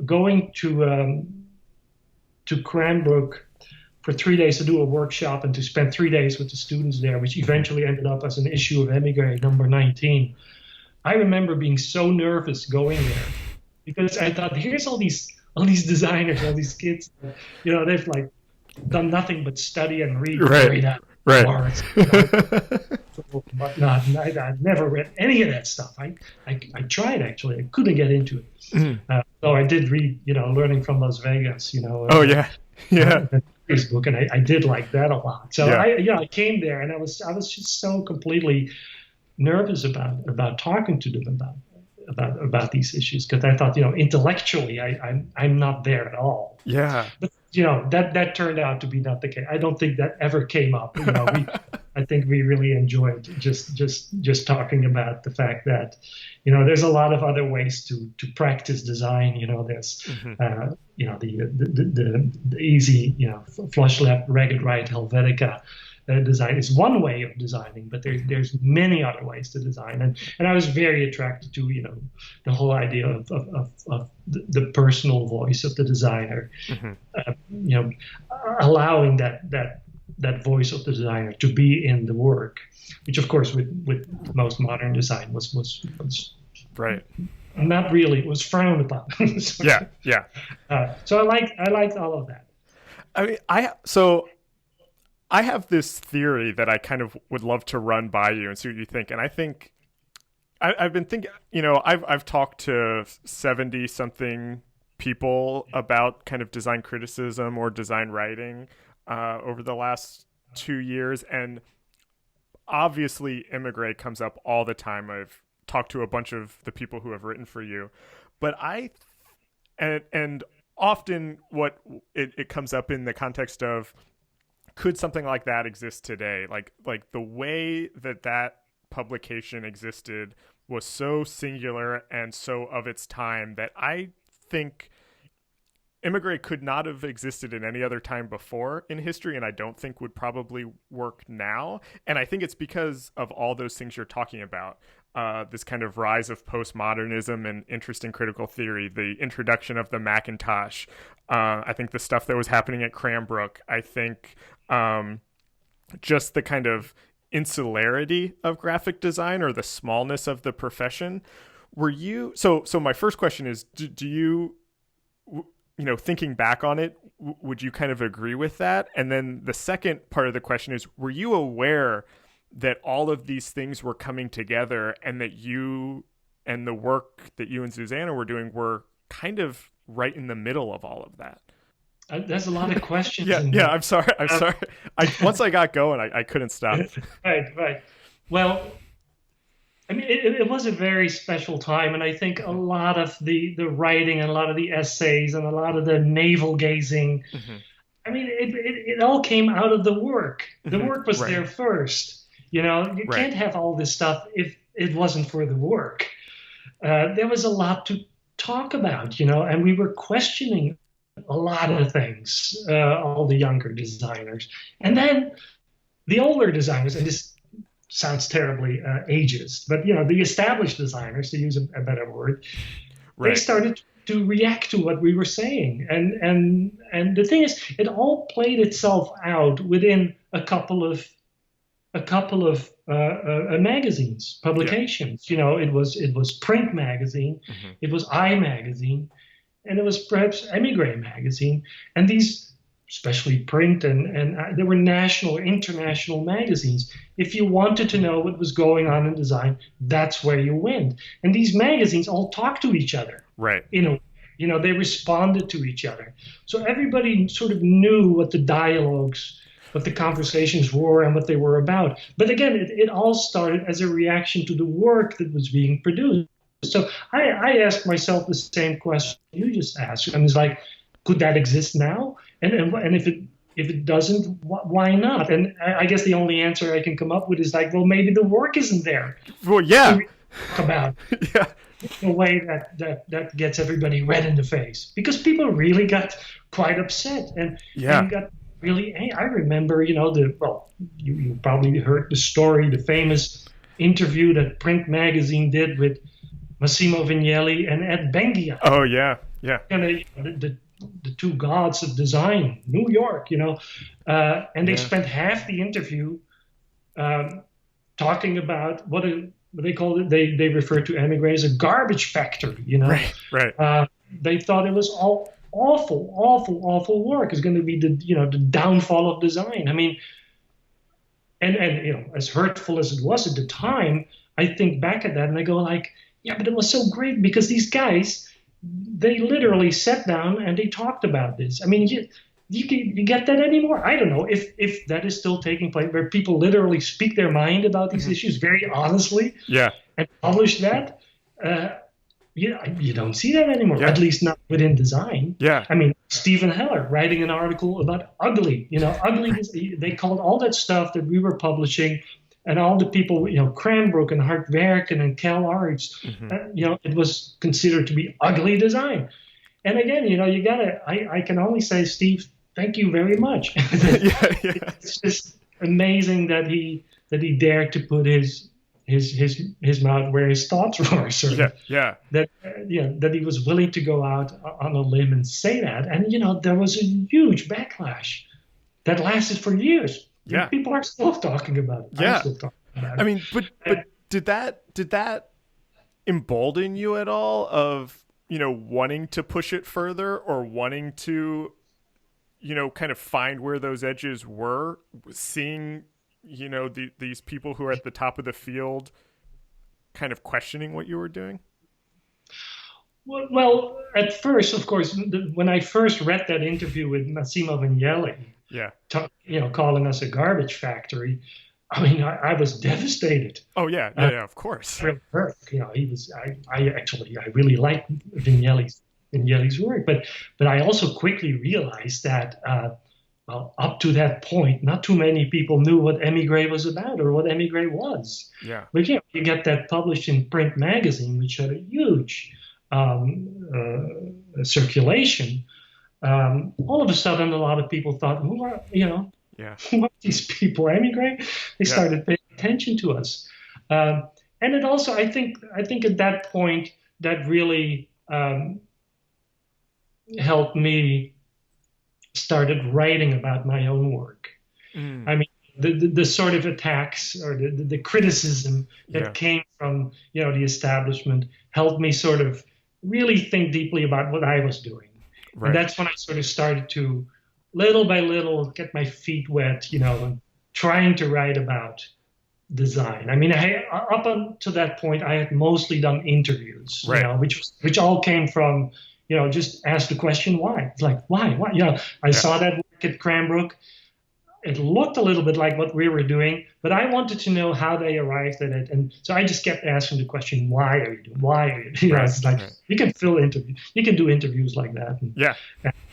going to Cranbrook for 3 days to do a workshop and to spend 3 days with the students there, which eventually ended up as an issue of Emigre number 19. I remember being so nervous going there because I thought, here's all these designers, all these kids, they've like done nothing but study and read. Right. Whatnot. And I'd never read any of that stuff. I tried, actually. I couldn't get into it. Though I did read, Learning from Las Vegas, his book, and I did like that a lot. So I came there, and I was just so completely nervous about talking to them about these issues, because I thought, intellectually, I'm not there at all. Yeah. But that turned out to be not the case. I don't think that ever came up. I think we really enjoyed just talking about the fact that, there's a lot of other ways to practice design. There's, the easy, flush left, ragged right, Helvetica design is one way of designing, but there's many other ways to design. And I was very attracted to, the whole idea of the personal voice of the designer, allowing that voice of the designer to be in the work, which of course with most modern design was right. Not really, it was frowned upon. Yeah. So I liked all of that. I mean, I have this theory that I kind of would love to run by you and see what you think. And I think I've been thinking, I've talked to 70 something people about kind of design criticism or design writing over the last 2 years. And obviously Emigre comes up all the time. I've talked to a bunch of the people who have written for you, but and often what it comes up in the context of, could something like that exist today? Like the way that publication existed was so singular and so of its time that I think Emigre could not have existed in any other time before in history, and I don't think would probably work now. And I think it's because of all those things you're talking about. This kind of rise of postmodernism and interest in critical theory, the introduction of the Macintosh, I think the stuff that was happening at Cranbrook, I think just the kind of insularity of graphic design or the smallness of the profession. Were you, so my first question is, do you, thinking back on it, would you kind of agree with that? And then the second part of the question is, were you aware that all of these things were coming together and that you and the work that you and Zuzana were doing were kind of right in the middle of all of that? There's a lot of questions. Yeah. I'm sorry. Once I got going, I couldn't stop. Right. Well, I mean, it was a very special time, and I think a lot of the writing and a lot of the essays and a lot of the navel gazing, I mean, it all came out of the work. The work was there first. You can't have all this stuff if it wasn't for the work. There was a lot to talk about, and we were questioning a lot of things, all the younger designers. And then the older designers, and this sounds terribly ageist, but, the established designers, to use a better word, they started to react to what we were saying. And the thing is, it all played itself out within a couple of magazines, publications. It was Print Magazine, it was I Magazine, and it was perhaps Emigre Magazine. And these, especially Print, and there were national, international magazines. If you wanted to know what was going on in design, that's where you went. And these magazines all talked to each other. Right. They responded to each other. So everybody sort of knew what the dialogues, what the conversations were and what they were about. But again, it all started as a reaction to the work that was being produced. So I asked myself the same question you just asked. And it's like, could that exist now? And if it doesn't, why not? And I guess the only answer I can come up with is like, well, maybe the work isn't there. Well, yeah. About the way that gets everybody red in the face, because people really got quite upset and got really. I remember, you probably heard the story, the famous interview that Print Magazine did with Massimo Vignelli and Ed Bengia. Oh yeah. And the two gods of design, New York, and they spent half the interview talking about what they called it. They referred to Emigre as a garbage factory. Right. They thought it was all awful work. It's going to be the downfall of design. I mean, and as hurtful as it was at the time, I think back at that and I go like, yeah, but it was so great because these guys, they literally sat down and they talked about this. I mean, you get that anymore? I don't know if that is still taking place, where people literally speak their mind about these issues very honestly, and publish that. you don't see that anymore, Yeah. at least not within design. Yeah. I mean, Stephen Heller writing an article about ugly, ugly, they called all that stuff that we were publishing and all the people, Cranbrook and Hart Werken and Cal Arts, it was considered to be ugly design. And again, I can only say, Steve, thank you very much. It's just amazing that he dared to put his mouth where his thoughts were. That he was willing to go out on a limb and say that. And there was a huge backlash that lasted for years. Yeah, people are still talking about it. Yeah, I'm still talking about it. I mean, but did that embolden you at all of wanting to push it further or wanting to kind of find where those edges were, seeing these people who are at the top of the field kind of questioning what you were doing? Well, at first, of course, when I first read that interview with Massimo Vignelli, calling us a garbage factory, I mean, I was devastated. Oh yeah, of course. Really hurt. He was. I really like Vignelli's work, but I also quickly realized that up to that point, not too many people knew what Emigre was about or what Emigre was. Yeah. But you get that published in print magazine, which had a huge circulation. All of a sudden, a lot of people thought, who are these people? Emigre? They started paying attention to us, and it also, I think at that point, that really helped me started writing about my own work. I mean, the sort of attacks or the criticism that came from the establishment helped me sort of really think deeply about what I was doing. Right. And that's when I sort of started to, little by little, get my feet wet, and trying to write about design. I mean, up until that point, I had mostly done interviews, which all came from, just ask the question, why? It's like, why? I saw that work at Cranbrook. It looked a little bit like what we were doing, but I wanted to know how they arrived at it. And so I just kept asking the question, why are you doing? Why are you doing? It's like, you can fill interviews. You can do interviews like that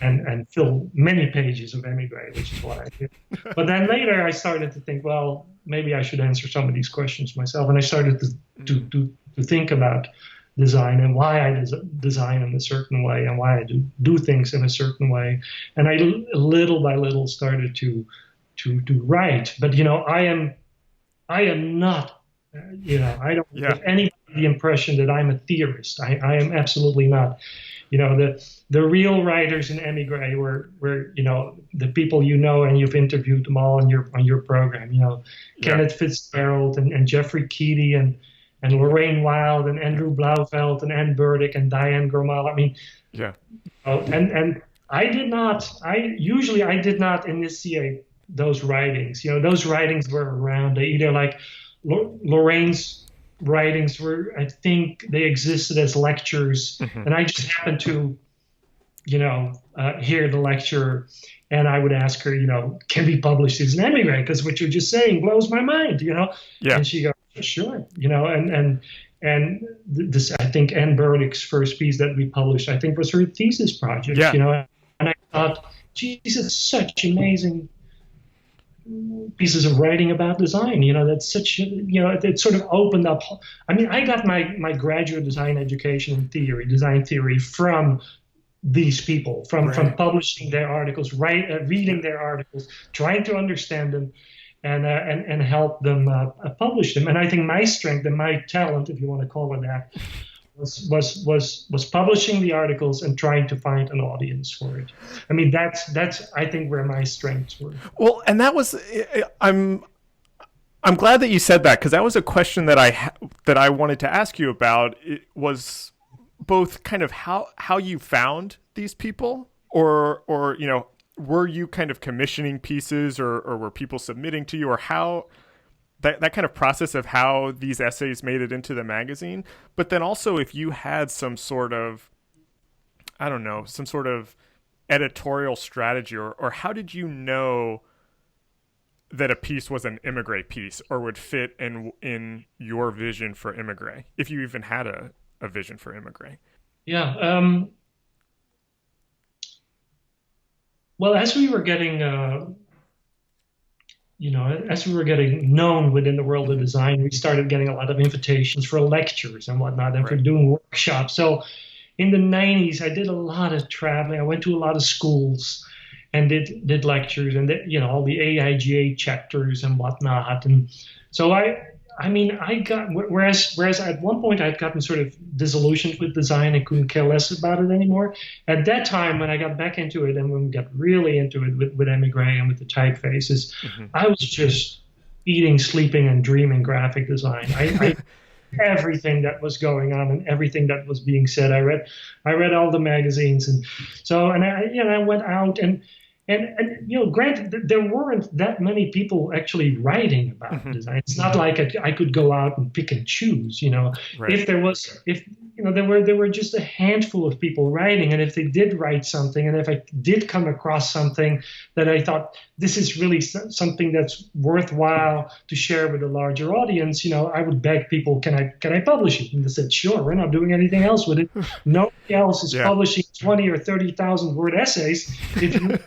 and fill many pages of Emigre, which is what I did. But then later I started to think, well, maybe I should answer some of these questions myself. And I started to think about design and why I design in a certain way and why I do things in a certain way. And I little by little started to write, but I am not, I don't give anybody the impression that I'm a theorist. I am absolutely not. The real writers in Emigre were the people and you've interviewed them all on your program. Kenneth FitzGerald and Jeffrey Keedy and Lorraine Wild and Andrew Blauvelt and Ann Burdick and Diane Gromal. I mean, and I did not initiate those writings. Those writings were around. They either like Lorraine's writings were, I think they existed as lectures, and I just happened to, hear the lecture, and I would ask her, can we publish this in Emigre? Because what you're just saying blows my mind, And she goes, sure, and this, I think Ann Burdick's first piece that we published, I think was her thesis project, and I thought, Jesus, such amazing pieces of writing about design, that's such, it sort of opened up. I mean, I got my graduate design education in design theory from these people, from publishing their articles, reading their articles, trying to understand them and help them publish them. And I think my strength and my talent, if you want to call it that, was publishing the articles and trying to find an audience for it. I mean, that's I think where my strengths were. Well, and that was I'm glad that you said that, because that was a question that I wanted to ask you about. It was both kind of how you found these people, or were you kind of commissioning pieces, or were people submitting to you, or how that kind of process of how these essays made it into the magazine. But then also if you had some sort of, I don't know, some sort of editorial strategy, or how did you know that a piece was an Emigre piece or would fit in your vision for Emigre, if you even had a vision for Emigre? Yeah. Well, as we were getting, as we were getting known within the world of design, we started getting a lot of invitations for lectures and whatnot, and for doing workshops. So in the 90s, I did a lot of traveling. I went to a lot of schools and did lectures and all the AIGA chapters and whatnot. And so I got, whereas at one point I'd gotten sort of disillusioned with design and couldn't care less about it anymore. At that time, when I got back into it and when we got really into it with Emigre and with the typefaces, I was just eating, sleeping, and dreaming graphic design. I everything that was going on and everything that was being said. I read all the magazines, and so I went out and granted, there weren't that many people actually writing about design. It's not like I could go out and pick and choose. If there were just a handful of people writing, and if they did write something, and if I did come across something that I thought this is really something that's worthwhile to share with a larger audience, I would beg people, can I publish it? And they said, sure, we're not doing anything else with it. Nobody else is publishing 20 or 30,000 word essays. If you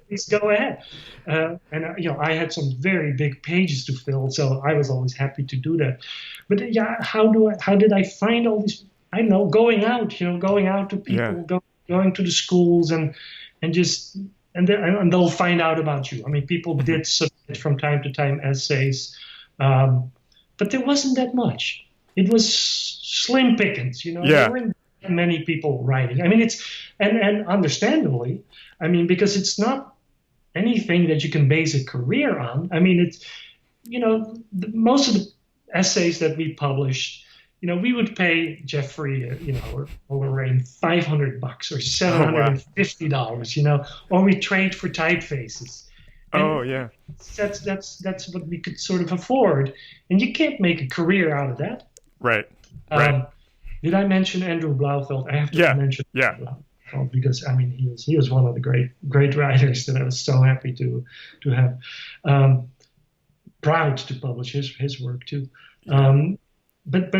please go ahead. I had some very big pages to fill, so I was always happy to do that. But how did I find all these? I don't know, going out to people, going to the schools and they'll find out about you. I mean, people did submit from time to time essays, but there wasn't that much. It was slim pickings, There weren't that many people writing. I mean, and understandably, because it's not anything that you can base a career on. I mean, it's, most of the essays that we published, we would pay Jeffrey, or Lorraine $500 or $750, or we trade for typefaces. And that's what we could sort of afford, and you can't make a career out of that. Right. Did I mention Andrew Blauvelt? I have to mention Blauvelt because he was one of the great writers that I was so happy to have. Proud to publish his work too. But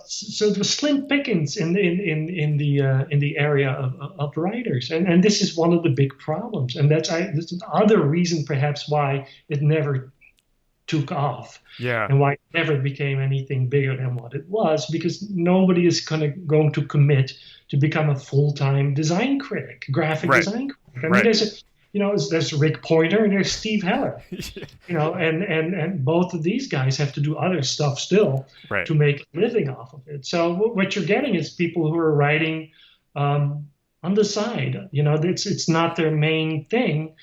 so it was slim pickings in the area of writers, and this is one of the big problems, and that's the other reason perhaps why it never took off, and why it never became anything bigger than what it was, because nobody is going to commit to become a full-time design critic, graphic design critic. There's Rick Pointer and there's Steve Heller, and both of these guys have to do other stuff still to make a living off of it. So what you're getting is people who are writing on the side. It's not their main thing,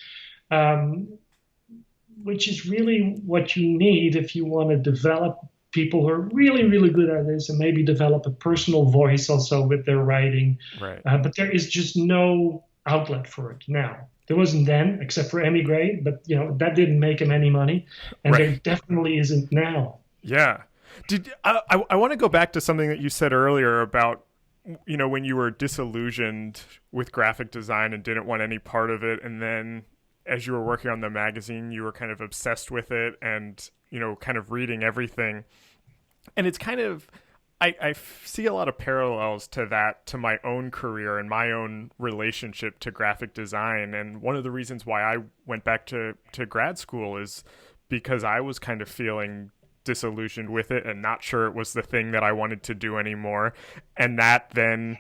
which is really what you need if you want to develop people who are really, really good at this and maybe develop a personal voice also with their writing. But there is just no outlet for it now. There wasn't then, except for Emigre, but that didn't make him any money, and there definitely isn't now. Yeah. I want to go back to something that you said earlier about when you were disillusioned with graphic design and didn't want any part of it, and then as you were working on the magazine, you were kind of obsessed with it and kind of reading everything, and it's kind of. I see a lot of parallels to that, to my own career and my own relationship to graphic design. And one of the reasons why I went back to grad school is because I was kind of feeling disillusioned with it and not sure it was the thing that I wanted to do anymore. And that then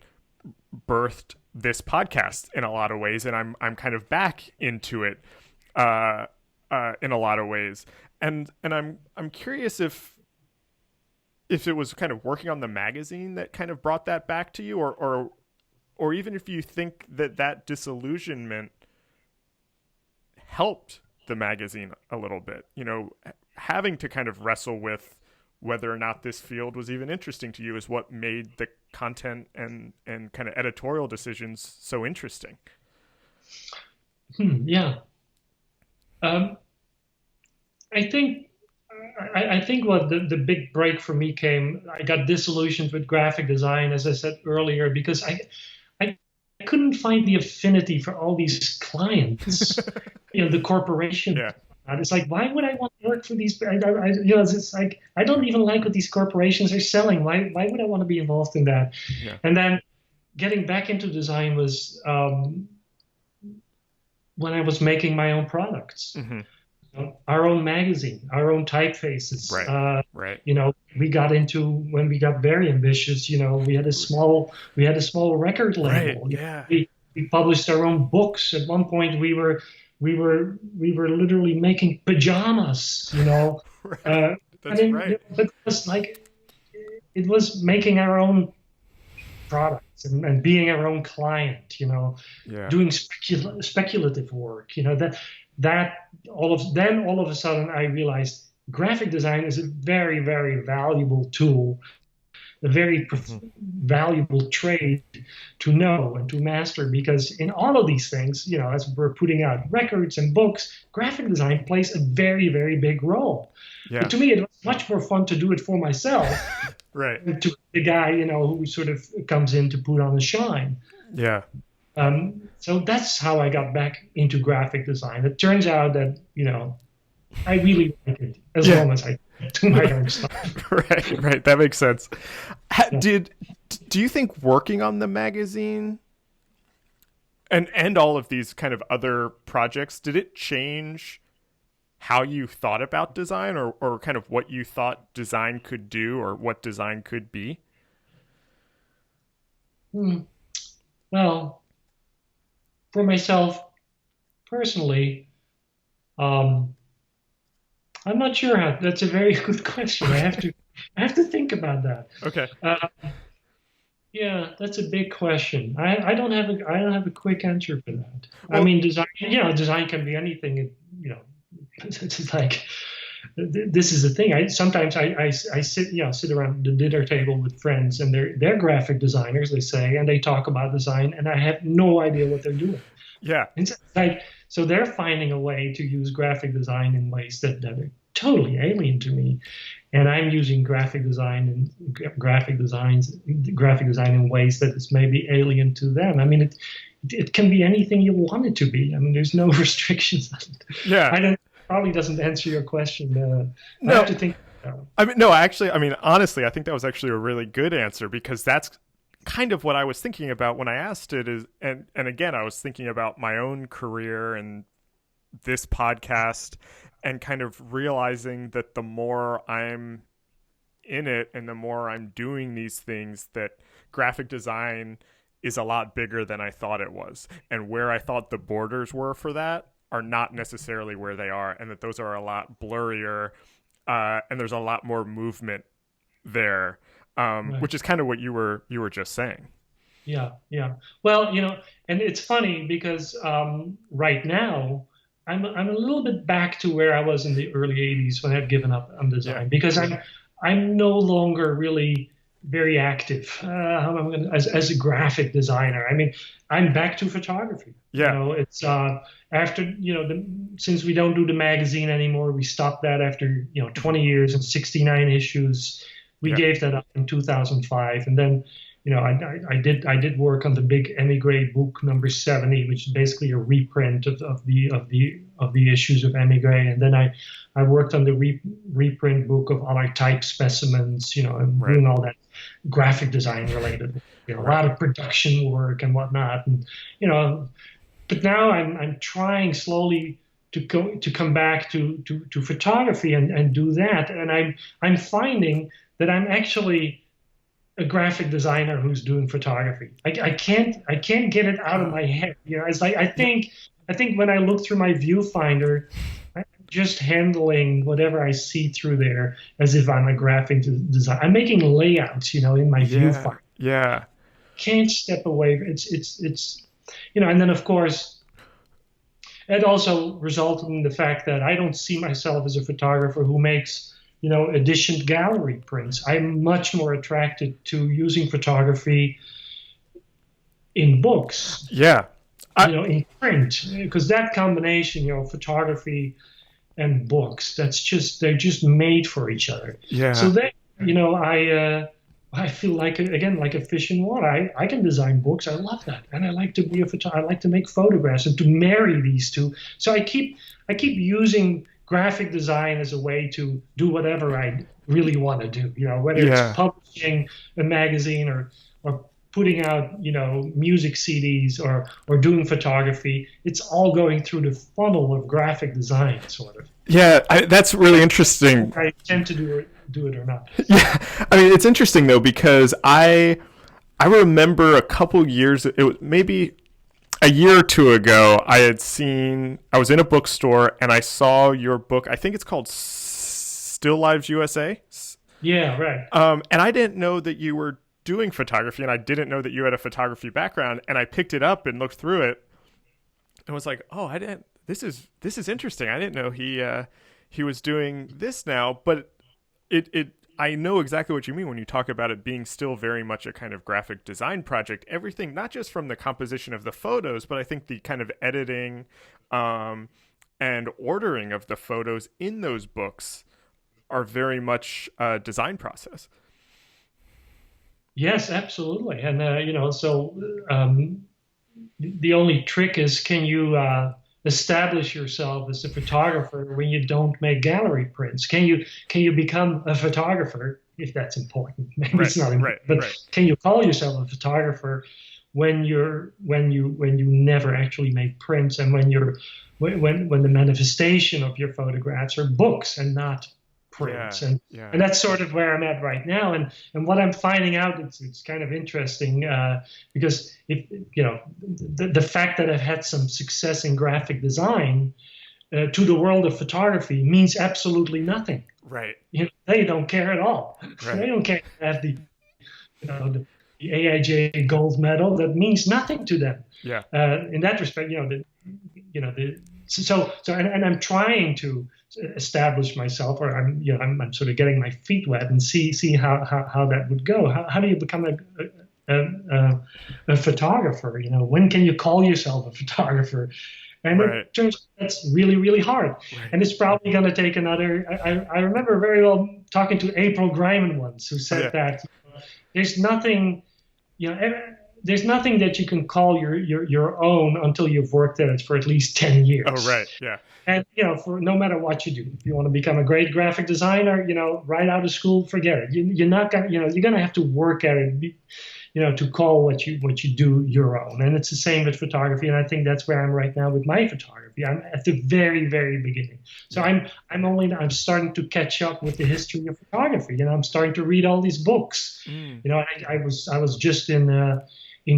birthed this podcast in a lot of ways. And I'm kind of back into it in a lot of ways. And I'm curious if it was kind of working on the magazine that kind of brought that back to you, or even if you think that disillusionment helped the magazine a little bit, having to kind of wrestle with whether or not this field was even interesting to you is what made the content and kind of editorial decisions so interesting. Yeah. I think what the big break for me came, I got disillusioned with graphic design, as I said earlier, because I couldn't find the affinity for all these clients, the corporation It's like, why would I want to work for these? It's like, I don't even like what these corporations are selling. Why would I want to be involved in that? Yeah. And then getting back into design was when I was making my own products. Mm-hmm. Our own magazine, our own typefaces. Right. We got into, when we got very ambitious, we had a small record label. Right. Yeah. We published our own books. At one point, we were literally making pajamas. Right. That's right. But it was making our own products and being our own client. Doing speculative work. That all of a sudden I realized graphic design is a very, very valuable tool, a very valuable trade to know and to master, because in all of these things, as we're putting out records and books, graphic design plays a very, very big role. Yeah. But to me, it was much more fun to do it for myself right. than to the guy, who sort of comes in to put on a shine. Yeah. So that's how I got back into graphic design. It turns out that, I really like it as long as I do my own stuff. Right. That makes sense. Do you think working on the magazine and all of these kind of other projects, did it change how you thought about design or kind of what you thought design could do or what design could be? Well, for myself personally, I'm not sure how. That's a very good question. I have to think about that. Okay. Yeah, that's a big question. I don't have a quick answer for that. Well, I mean, design can be anything. It's like, this is the thing. Sometimes I sit around the dinner table with friends, and they're graphic designers, they say, and they talk about design, and I have no idea what they're doing. Yeah. It's like, so they're finding a way to use graphic design in ways that are totally alien to me, and I'm using graphic design in ways that is maybe alien to them. I mean, it can be anything you want it to be. I mean, there's no restrictions on it. Yeah. Probably doesn't answer your question. No. I have to think. Honestly, I think that was actually a really good answer, because that's kind of what I was thinking about when I asked it. And again, I was thinking about my own career and this podcast, and kind of realizing that the more I'm in it and the more I'm doing these things, that graphic design is a lot bigger than I thought it was, and where I thought the borders were for that are not necessarily where they are, and that those are a lot blurrier, and there's a lot more movement there, right. Which is kind of what you were just saying. Yeah. Well, and it's funny because right now I'm a little bit back to where I was in the early '80s when I'd given up on design, because I'm no longer really very active as a graphic designer. I mean, I'm back to photography. Yeah. It's after since we don't do the magazine anymore, we stopped that after 20 years and 69 issues. We gave that up in 2005, and then I did work on the big Emigre book number 70, which is basically a reprint of the issues of Emigre, and then I worked on the reprint book of all our type specimens, and doing all that graphic design related, a lot of production work and whatnot, and but now I'm trying slowly to come back to photography and do that, and I'm finding that I'm actually a graphic designer who's doing photography. I can't get it out of my head. It's like I think when I look through my viewfinder, I'm just handling whatever I see through there as if I'm a graphic designer. I'm making layouts, in my viewfinder. Yeah. Can't step away. It's and then of course it also resulted in the fact that I don't see myself as a photographer who makes editioned gallery prints. I'm much more attracted to using photography in books. Yeah. In print, because that combination, photography and books, they're just made for each other. Yeah. So then, I feel like a fish in water. I can design books. I love that, and I like to be a photographer. I like to make photographs and to marry these two. So I keep using graphic design as a way to do whatever I really want to do. Whether it's publishing a magazine or putting out, music CDs or doing photography. It's all going through the funnel of graphic design, sort of. Yeah, that's really interesting. I tend to do it or not. Yeah, I mean, it's interesting though, because I remember a couple years, it was maybe a year or two ago, I was in a bookstore and I saw your book. I think it's called Still Lives USA. Yeah, right. And I didn't know that you were doing photography, and I didn't know that you had a photography background. And I picked it up and looked through it and was like, oh, this is interesting. I didn't know he was doing this now, but I know exactly what you mean when you talk about it being still very much a kind of graphic design project. Everything, not just from the composition of the photos, but I think the kind of editing and ordering of the photos in those books are very much a design process. Yes, absolutely. And, the only trick is, can you establish yourself as a photographer when you don't make gallery prints? Can you become a photographer, if that's important? Maybe it's not important, but can you call yourself a photographer when you never actually make prints, and when the manifestation of your photographs are books and not prints? And that's sort of where I'm at right now. And what I'm finding out, it's kind of interesting, because the fact that I've had some success in graphic design to the world of photography means absolutely nothing. Right. They don't care at all. Right. They don't care to have the AIJ gold medal. That means nothing to them. Yeah. In that respect, so I'm trying to establish myself, or I'm sort of getting my feet wet and see how that would go. How do you become a photographer? When can you call yourself a photographer? And it turns out that's really, really hard. Right. And it's probably going to take another. I remember very well talking to April Greiman once, who said that there's nothing, there's nothing that you can call your own until you've worked at it for at least 10 years. Oh, right. Yeah. And, for no matter what you do, if you want to become a great graphic designer, right out of school, forget it. You're not going to, you're going to have to work at it, to call what you do your own. And it's the same with photography. And I think that's where I'm right now with my photography. I'm at the very, very beginning. So I'm starting to catch up with the history of photography. I'm starting to read all these books. I was just in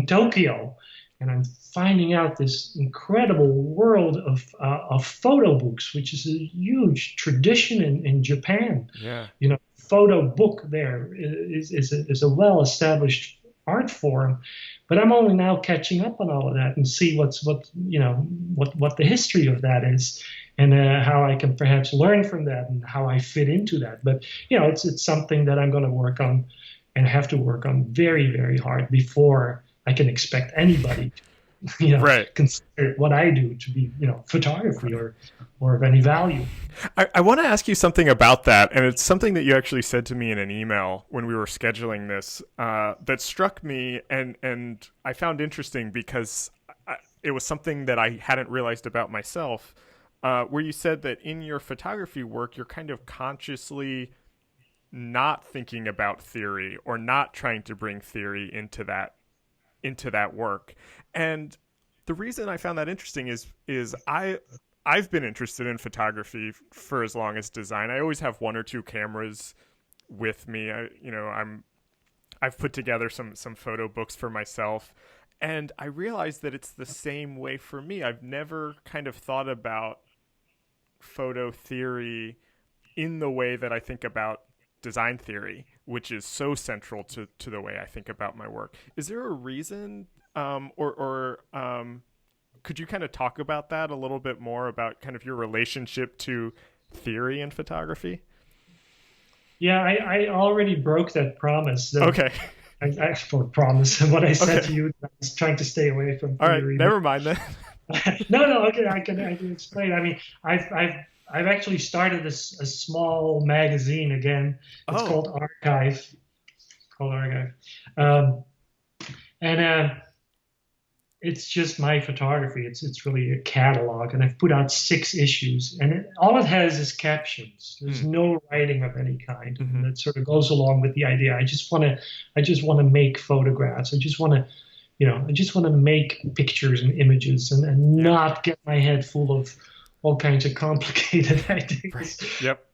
Tokyo, and I'm finding out this incredible world of photo books, which is a huge tradition in Japan. Yeah. Photo book there is a well-established art form, but I'm only now catching up on all of that and see what the history of that is, and how I can perhaps learn from that and how I fit into that. But it's something that I'm going to work on, and have to work on very, very hard before I can expect anybody to consider what I do to be, photography or of any value. I want to ask you something about that, and it's something that you actually said to me in an email when we were scheduling this, that struck me and I found interesting, because it was something that I hadn't realized about myself, where you said that in your photography work, you're kind of consciously not thinking about theory, or not trying to bring theory into that work. And the reason I found that interesting is I've been interested in photography for as long as design. I always have one or two cameras with me. I've put together some photo books for myself, and I realized that it's the same way for me. I've never kind of thought about photo theory in the way that I think about design theory, which is so central to the way I think about my work. Is there a reason, or could you kind of talk about that a little bit more, about kind of your relationship to theory in photography? Yeah, I already broke that promise. Okay. I promise. What I said to you, I was trying to stay away from theory. All right, never mind then. No, okay, I can explain. I mean, I've actually started a small magazine again. It's called Archive. And it's just my photography. It's really a catalog, and I've put out 6 issues, and all it has is captions. There's no writing of any kind, and that sort of goes along with the idea. I just want to make photographs. I just want to make pictures and images, and not get my head full of all kinds of complicated ideas. Yep.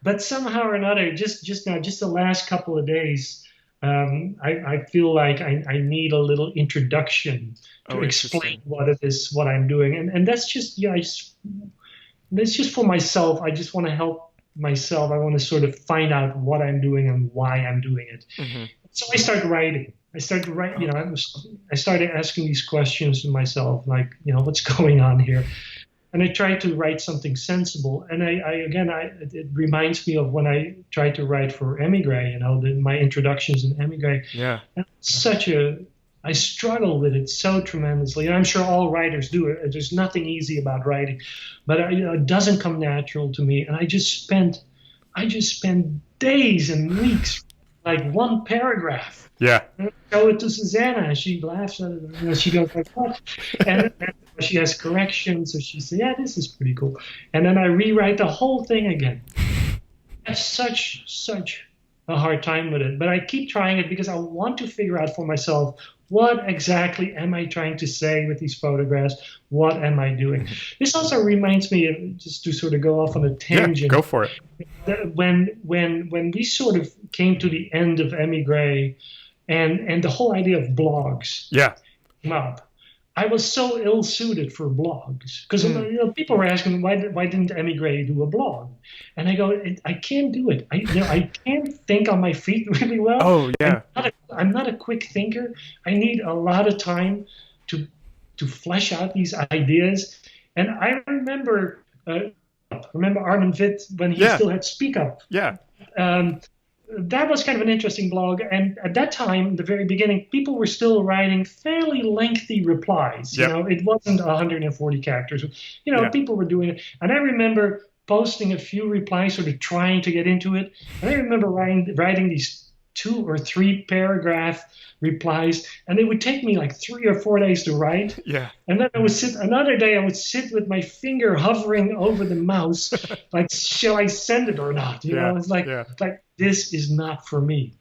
But somehow or another, just the last couple of days, I feel like I need a little introduction to explain what it is, what I'm doing, and that's just that's just for myself. I just want to help myself. I want to sort of find out what I'm doing and why I'm doing it. So I started writing. I started asking these questions to myself, like, what's going on here? And I tried to write something sensible. And it reminds me of when I tried to write for Emigre, my introductions in Emigre. Yeah. And I struggle with it so tremendously. And I'm sure all writers do it. There's nothing easy about writing, but it doesn't come natural to me. And I just spent days and weeks, like one paragraph. Yeah. And I show it to Zuzana, and she laughs at it. And she goes like, "What?" And she has corrections, so she says, "Yeah, this is pretty cool." And then I rewrite the whole thing again. I have such a hard time with it, but I keep trying it because I want to figure out for myself, what exactly am I trying to say with these photographs? What am I doing? This also reminds me of, just to sort of go off on a tangent. Yeah, go for it. When we sort of came to the end of Emigre, and the whole idea of blogs came up, I was so ill-suited for blogs because people were asking why didn't Emigre do a blog, and I go, I can't do it. I can't think on my feet really well. Oh yeah. I'm not a quick thinker. I need a lot of time to flesh out these ideas. And I remember Armin Witt when he still had Speak Up. Yeah. That was kind of an interesting blog, and at that time, the very beginning, people were still writing fairly lengthy replies. Yep. It wasn't 140 characters. People were doing it, and I remember posting a few replies, sort of trying to get into it. And I remember writing these 2 or 3 paragraph replies, and it would take me like 3 or 4 days to write. Yeah. And then I would sit with my finger hovering over the mouse, like, shall I send it or not? It's like this is not for me.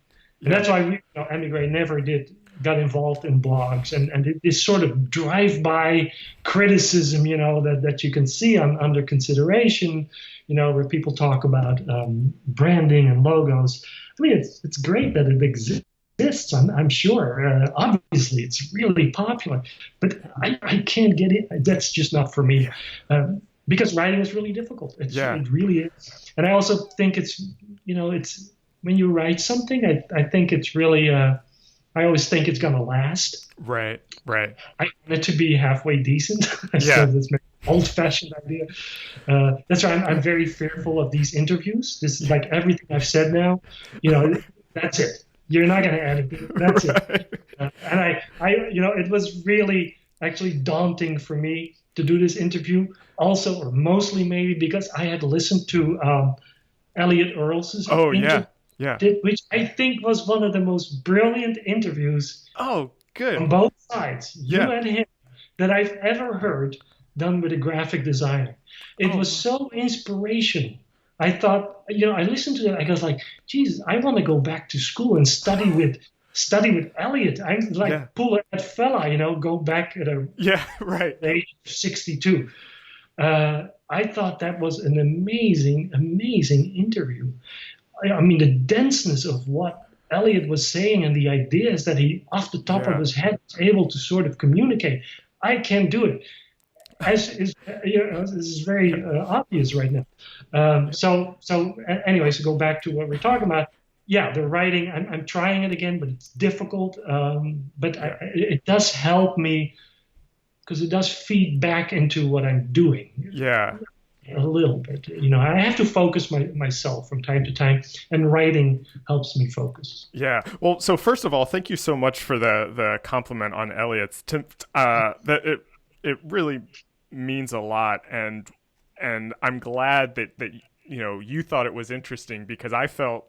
And that's why Emigre never got involved in blogs, and this sort of drive-by criticism, that you can see under consideration, where people talk about branding and logos. I mean, it's great that it exists. I'm sure. Obviously, it's really popular, but I can't get it. That's just not for me. Because writing is really difficult. It really is. And I also think it's when you write something, I think it's really. I always think it's going to last. Right. I want it to be halfway decent. So that's my old-fashioned idea. That's why I'm very fearful of these interviews. This is like everything I've said now. That's it. You're not going to edit it. That's it. And I it was really actually daunting for me to do this interview. Also, or mostly maybe because I had listened to Elliot Earls's interview. Yeah. Which I think was one of the most brilliant interviews. Oh, good. On both sides, you and him, that I've ever heard done with a graphic designer. It was so inspirational. I thought, I listened to it. I was like, Jesus, I want to go back to school and study with Elliot. I'm like, pull that fella, go back at age of 62. I thought that was an amazing, amazing interview. I mean, the denseness of what Elliot was saying and the ideas that he, off the top of his head, was able to sort of communicate. I can't do it. This is very obvious right now. So anyways, to go back to what we're talking about, the writing, I'm trying it again, but it's difficult. But it does help me because it does feed back into what I'm doing. Yeah. A little bit, I have to focus myself from time to time, and writing helps me focus. Yeah. Well, so first of all, thank you so much for the compliment on Elliot's. That it really means a lot, and I'm glad that you thought it was interesting, because I felt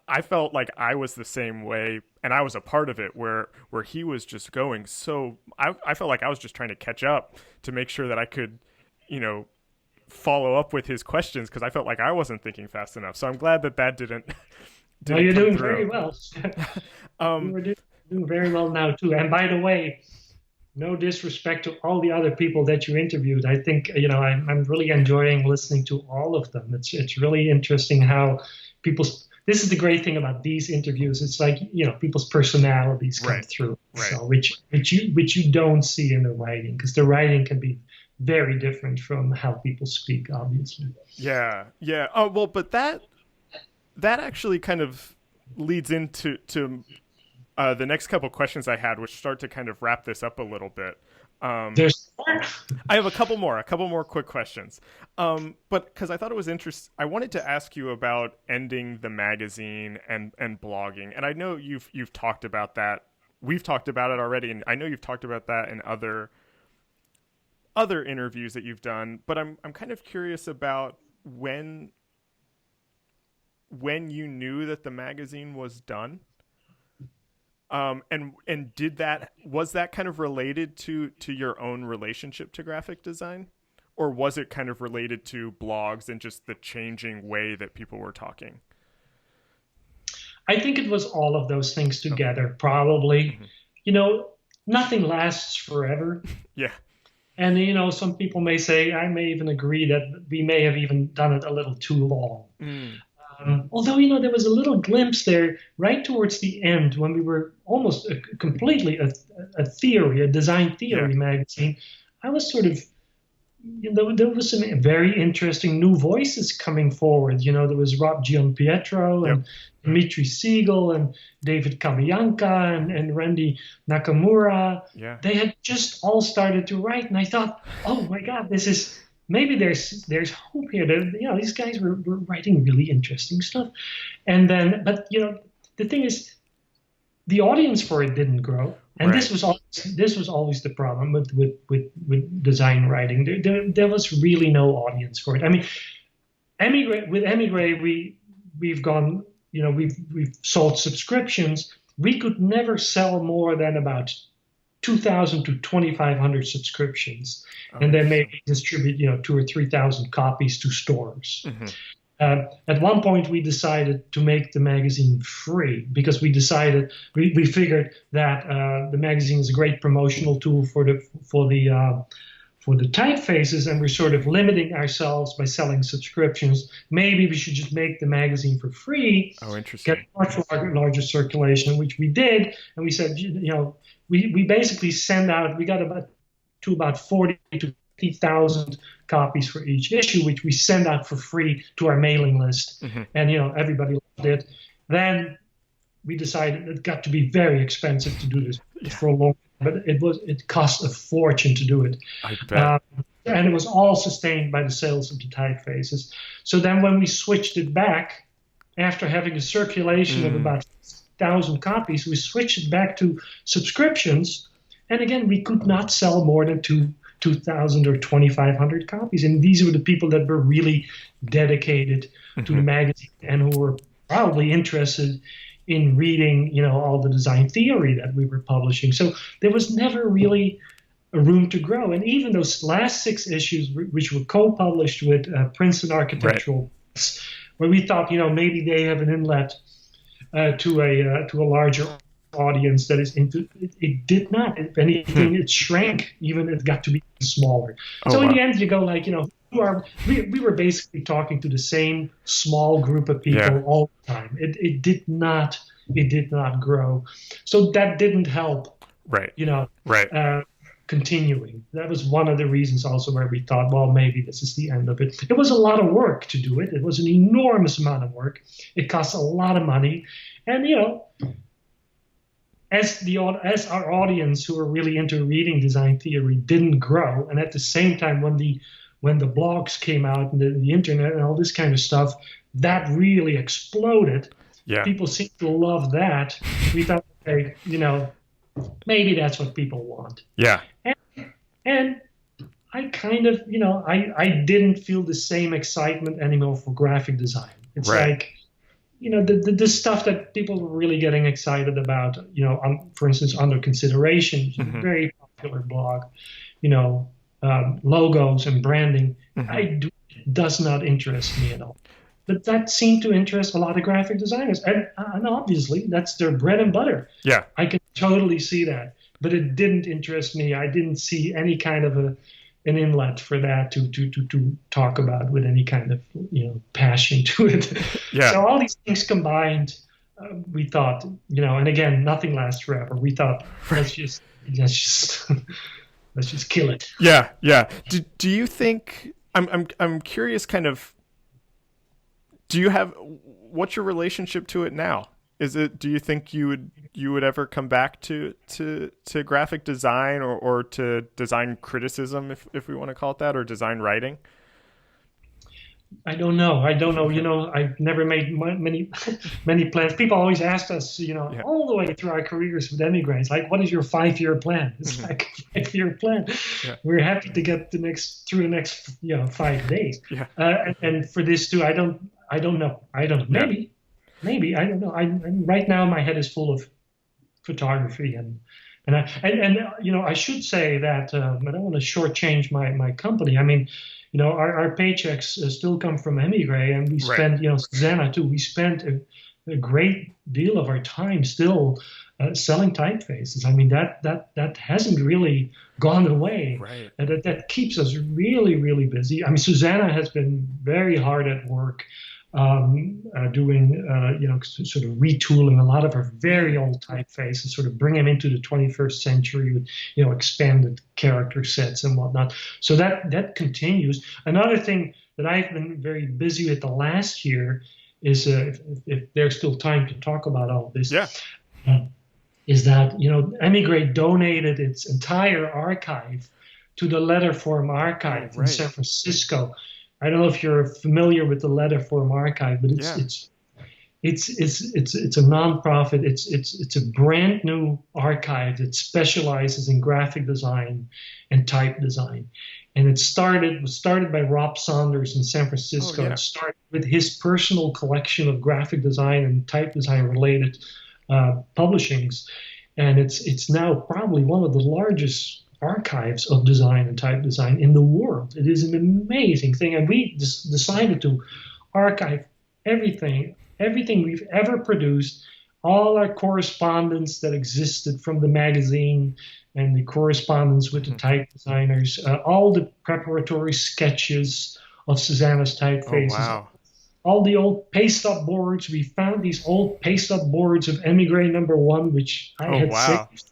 I felt like I was the same way, and I was a part of it where he was just going so. I felt like I was just trying to catch up to make sure that I could, follow up with his questions because I felt like I wasn't thinking fast enough. So I'm glad that didn't. Well, you're come doing through. very well. You were doing very well now too. And by the way, no disrespect to all the other people that you interviewed. I think I'm really enjoying listening to all of them. It's really interesting how people's. This is the great thing about these interviews. It's like people's personalities come through, right. So which you don't see in the writing because the writing can be very different from how people speak, obviously. Yeah. Oh well, but that actually kind of leads into the next couple questions I had, which start to kind of wrap this up a little bit. There's more? I have a couple more quick questions. But because I thought it was interesting, I wanted to ask you about ending the magazine and blogging. And I know you've talked about that. We've talked about it already, and I know you've talked about that in other interviews that you've done. But I'm kind of curious about when you knew that the magazine was done. And was that kind of related to your own relationship to graphic design, or was it kind of related to blogs and just the changing way that people were talking? I think it was all of those things together, probably. Mm-hmm. Nothing lasts forever. Yeah. And, some people may say, I may even agree that we may have even done it a little too long. Although, there was a little glimpse there right towards the end when we were almost completely a design theory magazine. I was sort of, there was some very interesting new voices coming forward. There was Rob Gianpietro and Dmitry Siegel and David Kamayanka and Randy Nakamura. Yeah. They had just all started to write. And I thought, oh my God, maybe there's hope here. That, these guys were writing really interesting stuff. And then, but the thing is, the audience for it didn't grow, and this was always the problem with design writing. There was really no audience for it. I mean, Emigre, we've gone, we've sold subscriptions. We could never sell more than about 2,000 to 2,500 subscriptions, and then maybe distribute 2,000 or 3,000 copies to stores. Mm-hmm. At one point, we decided to make the magazine free because we figured that the magazine is a great promotional tool for the typefaces, and we're sort of limiting ourselves by selling subscriptions. Maybe we should just make the magazine for free. Oh, interesting. Get much larger circulation, which we did, and we said, we basically send out. We got about 40 to 50,000 copies for each issue, which we send out for free to our mailing list. Mm-hmm. And, everybody loved it. Then we decided it got to be very expensive to do this for a long time, but it cost a fortune to do it. I bet. And it was all sustained by the sales of the typefaces. So then when we switched it back, after having a circulation of about 1,000 copies, we switched it back to subscriptions. And again, we could not sell more than 2,000 or 2,500 copies. And these were the people that were really dedicated to the magazine and who were probably interested in reading, all the design theory that we were publishing. So there was never really a room to grow. And even those last 6 issues, which were co-published with Princeton Architectural Books, where we thought, maybe they have an inlet to a larger audience that is into it did not. If anything, it shrank. Even it got to be smaller. So in the end, you go like, we were basically talking to the same small group of people all the time. It did not grow. So that didn't help. Right. Continuing. That was one of the reasons also where we thought, well, maybe this is the end of it. It was a lot of work to do it. It was an enormous amount of work. It cost a lot of money, and as our audience who were really into reading design theory didn't grow, and at the same time when the blogs came out and the internet and all this kind of stuff, that really exploded. Yeah. People seemed to love that. We thought, okay, maybe that's what people want. Yeah. And I kind of, I didn't feel the same excitement anymore for graphic design. It's like, the stuff that people were really getting excited about, for instance, Under Consideration, which is a very popular blog, logos and branding, it does not interest me at all. But that seemed to interest a lot of graphic designers. And obviously, that's their bread and butter. Yeah. I can totally see that. But it didn't interest me. I didn't see any kind of an inlet for that to talk about with any kind of passion to it. Yeah. So all these things combined, we thought, and again, nothing lasts forever. We thought, let's just let's just kill it. Yeah, yeah. Do you think? I'm curious. Kind of. Do you have? What's your relationship to it now? Do you think you would ever come back to graphic design or to design criticism, if we want to call it that, or design writing? I don't know. I've never made many plans. People always ask us, all the way through our careers with Emigre, it's like, what is your 5-year plan? It's like a 5-year plan. Yeah. We're happy to get through the next 5 days. Yeah. And for this too, I don't know. Maybe I don't know. Right now my head is full of photography and I should say that I don't want to shortchange my company. I mean, our paychecks still come from Emigre, and we spend, Zuzana too. We spent a great deal of our time still selling typefaces. I mean, that hasn't really gone away. Right. And that keeps us really, really busy. I mean, Zuzana has been very hard at work doing, sort of retooling a lot of our very old typefaces, sort of bring them into the 21st century with, expanded character sets and whatnot. So that continues. Another thing that I've been very busy with the last year is, if there's still time to talk about all this, is that, Emigre donated its entire archive to the Letterform Archive in San Francisco. I don't know if you're familiar with the Letterform Archive, but it's a nonprofit. It's a brand new archive that specializes in graphic design and type design. And was started by Rob Saunders in San Francisco. It started with his personal collection of graphic design and type design related publishings, and it's now probably one of the largest archives of design and type design in the world. It is an amazing thing, and we decided to archive everything we've ever produced, all our correspondence that existed from the magazine and the correspondence with the type designers, all the preparatory sketches of Zuzana's typefaces, all the old paste-up boards. We found these old paste-up boards of Emigre #1, which I had saved.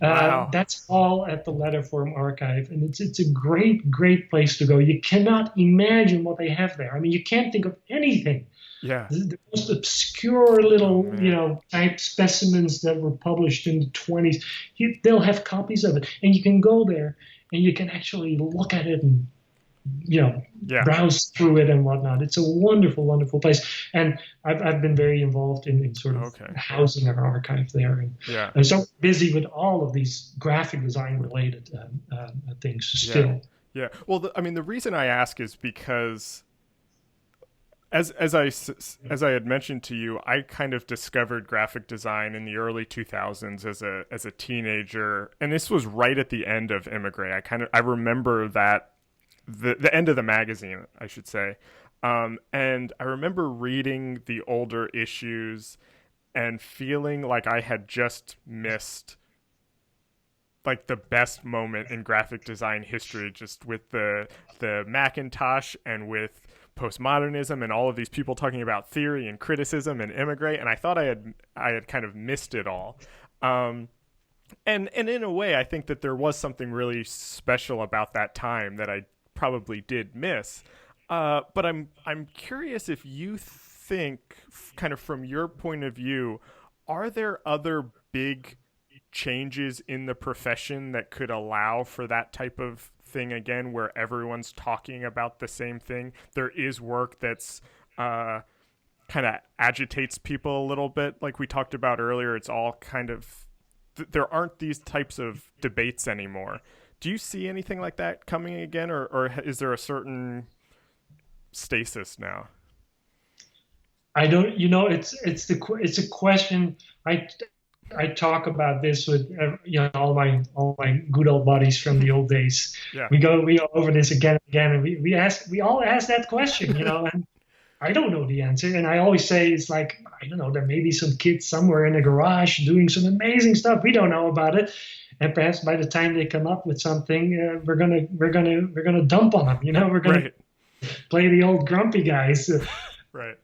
That's all at the Letterform Archive, and it's a great place to go. You cannot imagine what they have there. I mean, you can't think of anything. Yeah, the most obscure little type specimens that were published in the 20s. They'll have copies of it, and you can go there and you can actually look at it and browse through it and whatnot. It's a wonderful, wonderful place. And I've been very involved in sort of housing our archive there. And so busy with all of these graphic design related things still. Yeah. Well, the reason I ask is because as I had mentioned to you, I kind of discovered graphic design in the early 2000s as a teenager. And this was right at the end of Emigre. I remember that the end of the magazine, I should say. And I remember reading the older issues and feeling like I had just missed like the best moment in graphic design history, just with the Macintosh and with postmodernism and all of these people talking about theory and criticism and Emigre. And I thought I had kind of missed it all. And in a way, I think that there was something really special about that time that I probably did miss, but I'm curious if you think, kind of from your point of view, are there other big changes in the profession that could allow for that type of thing again, where everyone's talking about the same thing? There is work that's kind of agitates people a little bit, like we talked about earlier. It's all kind of there aren't these types of debates anymore. Do you see anything like that coming again, or is there a certain stasis now? I don't, it's a question. I talk about this with all my good old buddies from the old days. Yeah. We go over this again and again, and we all ask that question, and I don't know the answer. And I always say it's like, I don't know, there may be some kids somewhere in a garage doing some amazing stuff. We don't know about it, and perhaps by the time they come up with something, we're gonna dump on them. We're gonna play the old grumpy guys. Right.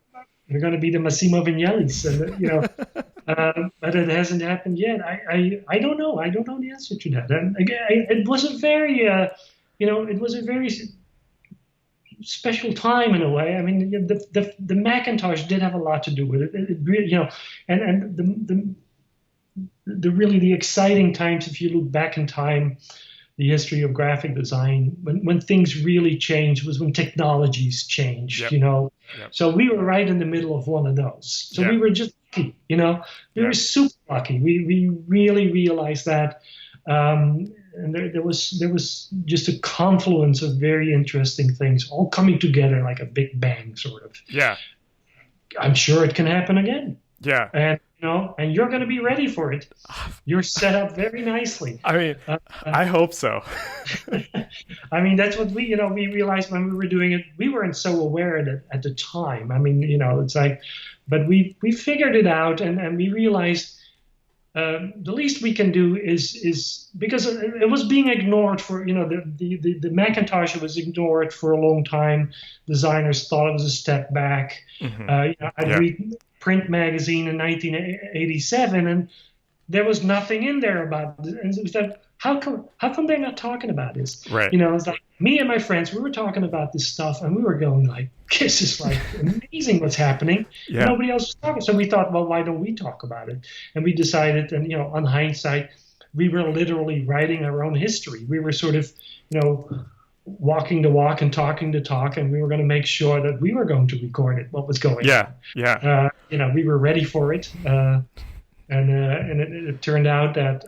We're going to be the Massimo Vignellis, and but it hasn't happened yet. I don't know. I don't know the answer to that. And again, it was a very, it was a very special time in a way. I mean, the Macintosh did have a lot to do with it. It really, and the really the exciting times, if you look back in time, the history of graphic design, when things really changed was when technologies changed, Yep. So we were right in the middle of one of those. So we were just lucky, we were super lucky. We really realized that. And there was just a confluence of very interesting things all coming together like a big bang, sort of. Yeah. I'm sure it can happen again. Yeah. And and you're going to be ready for it. You're set up very nicely. I mean, I hope so. I mean, that's what we realized when we were doing it. We weren't so aware of it at the time. I mean, it's like, but we figured it out, and we realized the least we can do is because it was being ignored for, the Macintosh was ignored for a long time. Designers thought it was a step back. Mm-hmm. I'd read Print magazine in 1987, and there was nothing in there about it. And it was like, how come they're not talking about this? Right. It's like me and my friends, we were talking about this stuff, and we were going like, this is like amazing what's happening. Yeah. Nobody else was talking. So we thought, well, why don't we talk about it? And we decided, and on hindsight, we were literally writing our own history. We were sort of, walking the walk and talking the talk, and we were going to make sure that we were going to record it, what was going on. Yeah. We were ready for it, and it turned out that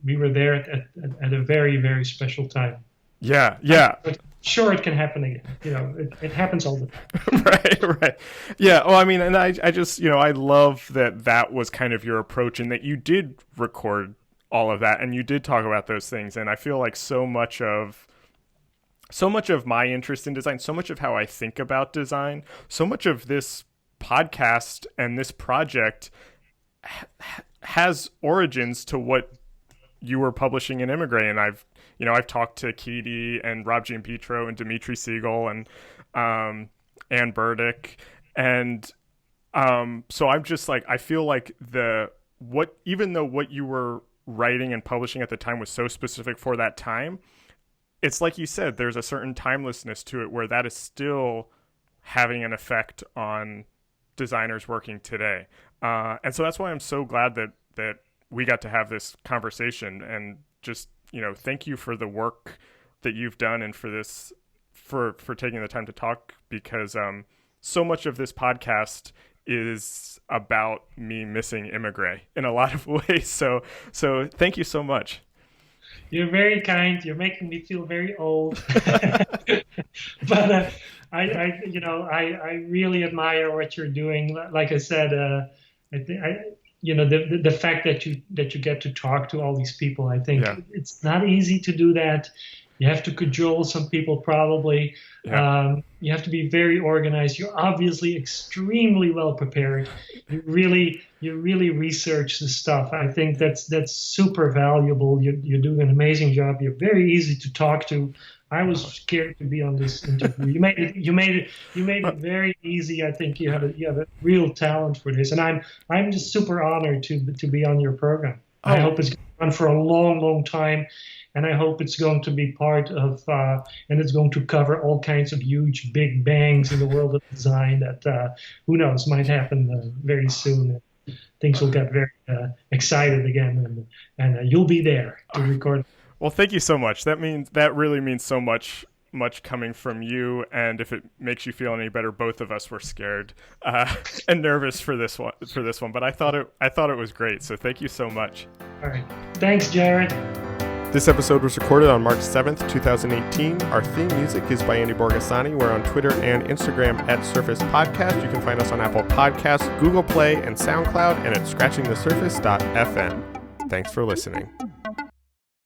we were there at a very, very special time. Yeah. But sure, it can happen again. It happens all the time. Right. Yeah. Well, I mean, and I just, I love that was kind of your approach, and that you did record all of that, and you did talk about those things. And I feel like so much of my interest in design, so much of how I think about design, so much of this podcast and this project has origins to what you were publishing in Emigre. And I've talked to Keedy and Rob Gianpietro and Dimitri Siegel and Burdick. And so I'm just like, I feel like even though what you were writing and publishing at the time was so specific for that time, it's like you said, there's a certain timelessness to it where that is still having an effect on designers working today. And so that's why I'm so glad that we got to have this conversation, and just, thank you for the work that you've done, and for taking the time to talk, because so much of this podcast is about me missing Emigre in a lot of ways. So thank you so much. You're very kind. You're making me feel very old. But I really admire what you're doing. Like I said, the fact that you get to talk to all these people, I think it's not easy to do that. You have to cajole some people, probably. Yeah. You have to be very organized. You're obviously extremely well prepared. You really research the stuff. I think that's super valuable. You're doing an amazing job. You're very easy to talk to. I was scared to be on this interview. You made it very easy. I think you have a real talent for this, and I'm just super honored to be on your program. I hope it's going on for a long, long time. And I hope it's going to be part of, and it's going to cover all kinds of huge, big bangs in the world of design that, who knows, might happen very soon. Things will get very excited again, and you'll be there to record. Well, thank you so much. That really means so much coming from you. And if it makes you feel any better, both of us were scared and nervous for this one. But I thought it was great. So thank you so much. All right. Thanks, Jared. This episode was recorded on March 7th, 2018. Our theme music is by Andy Borgasani. We're on Twitter and Instagram at Surface Podcast. You can find us on Apple Podcasts, Google Play, and SoundCloud, and at scratchingthesurface.fm. Thanks for listening.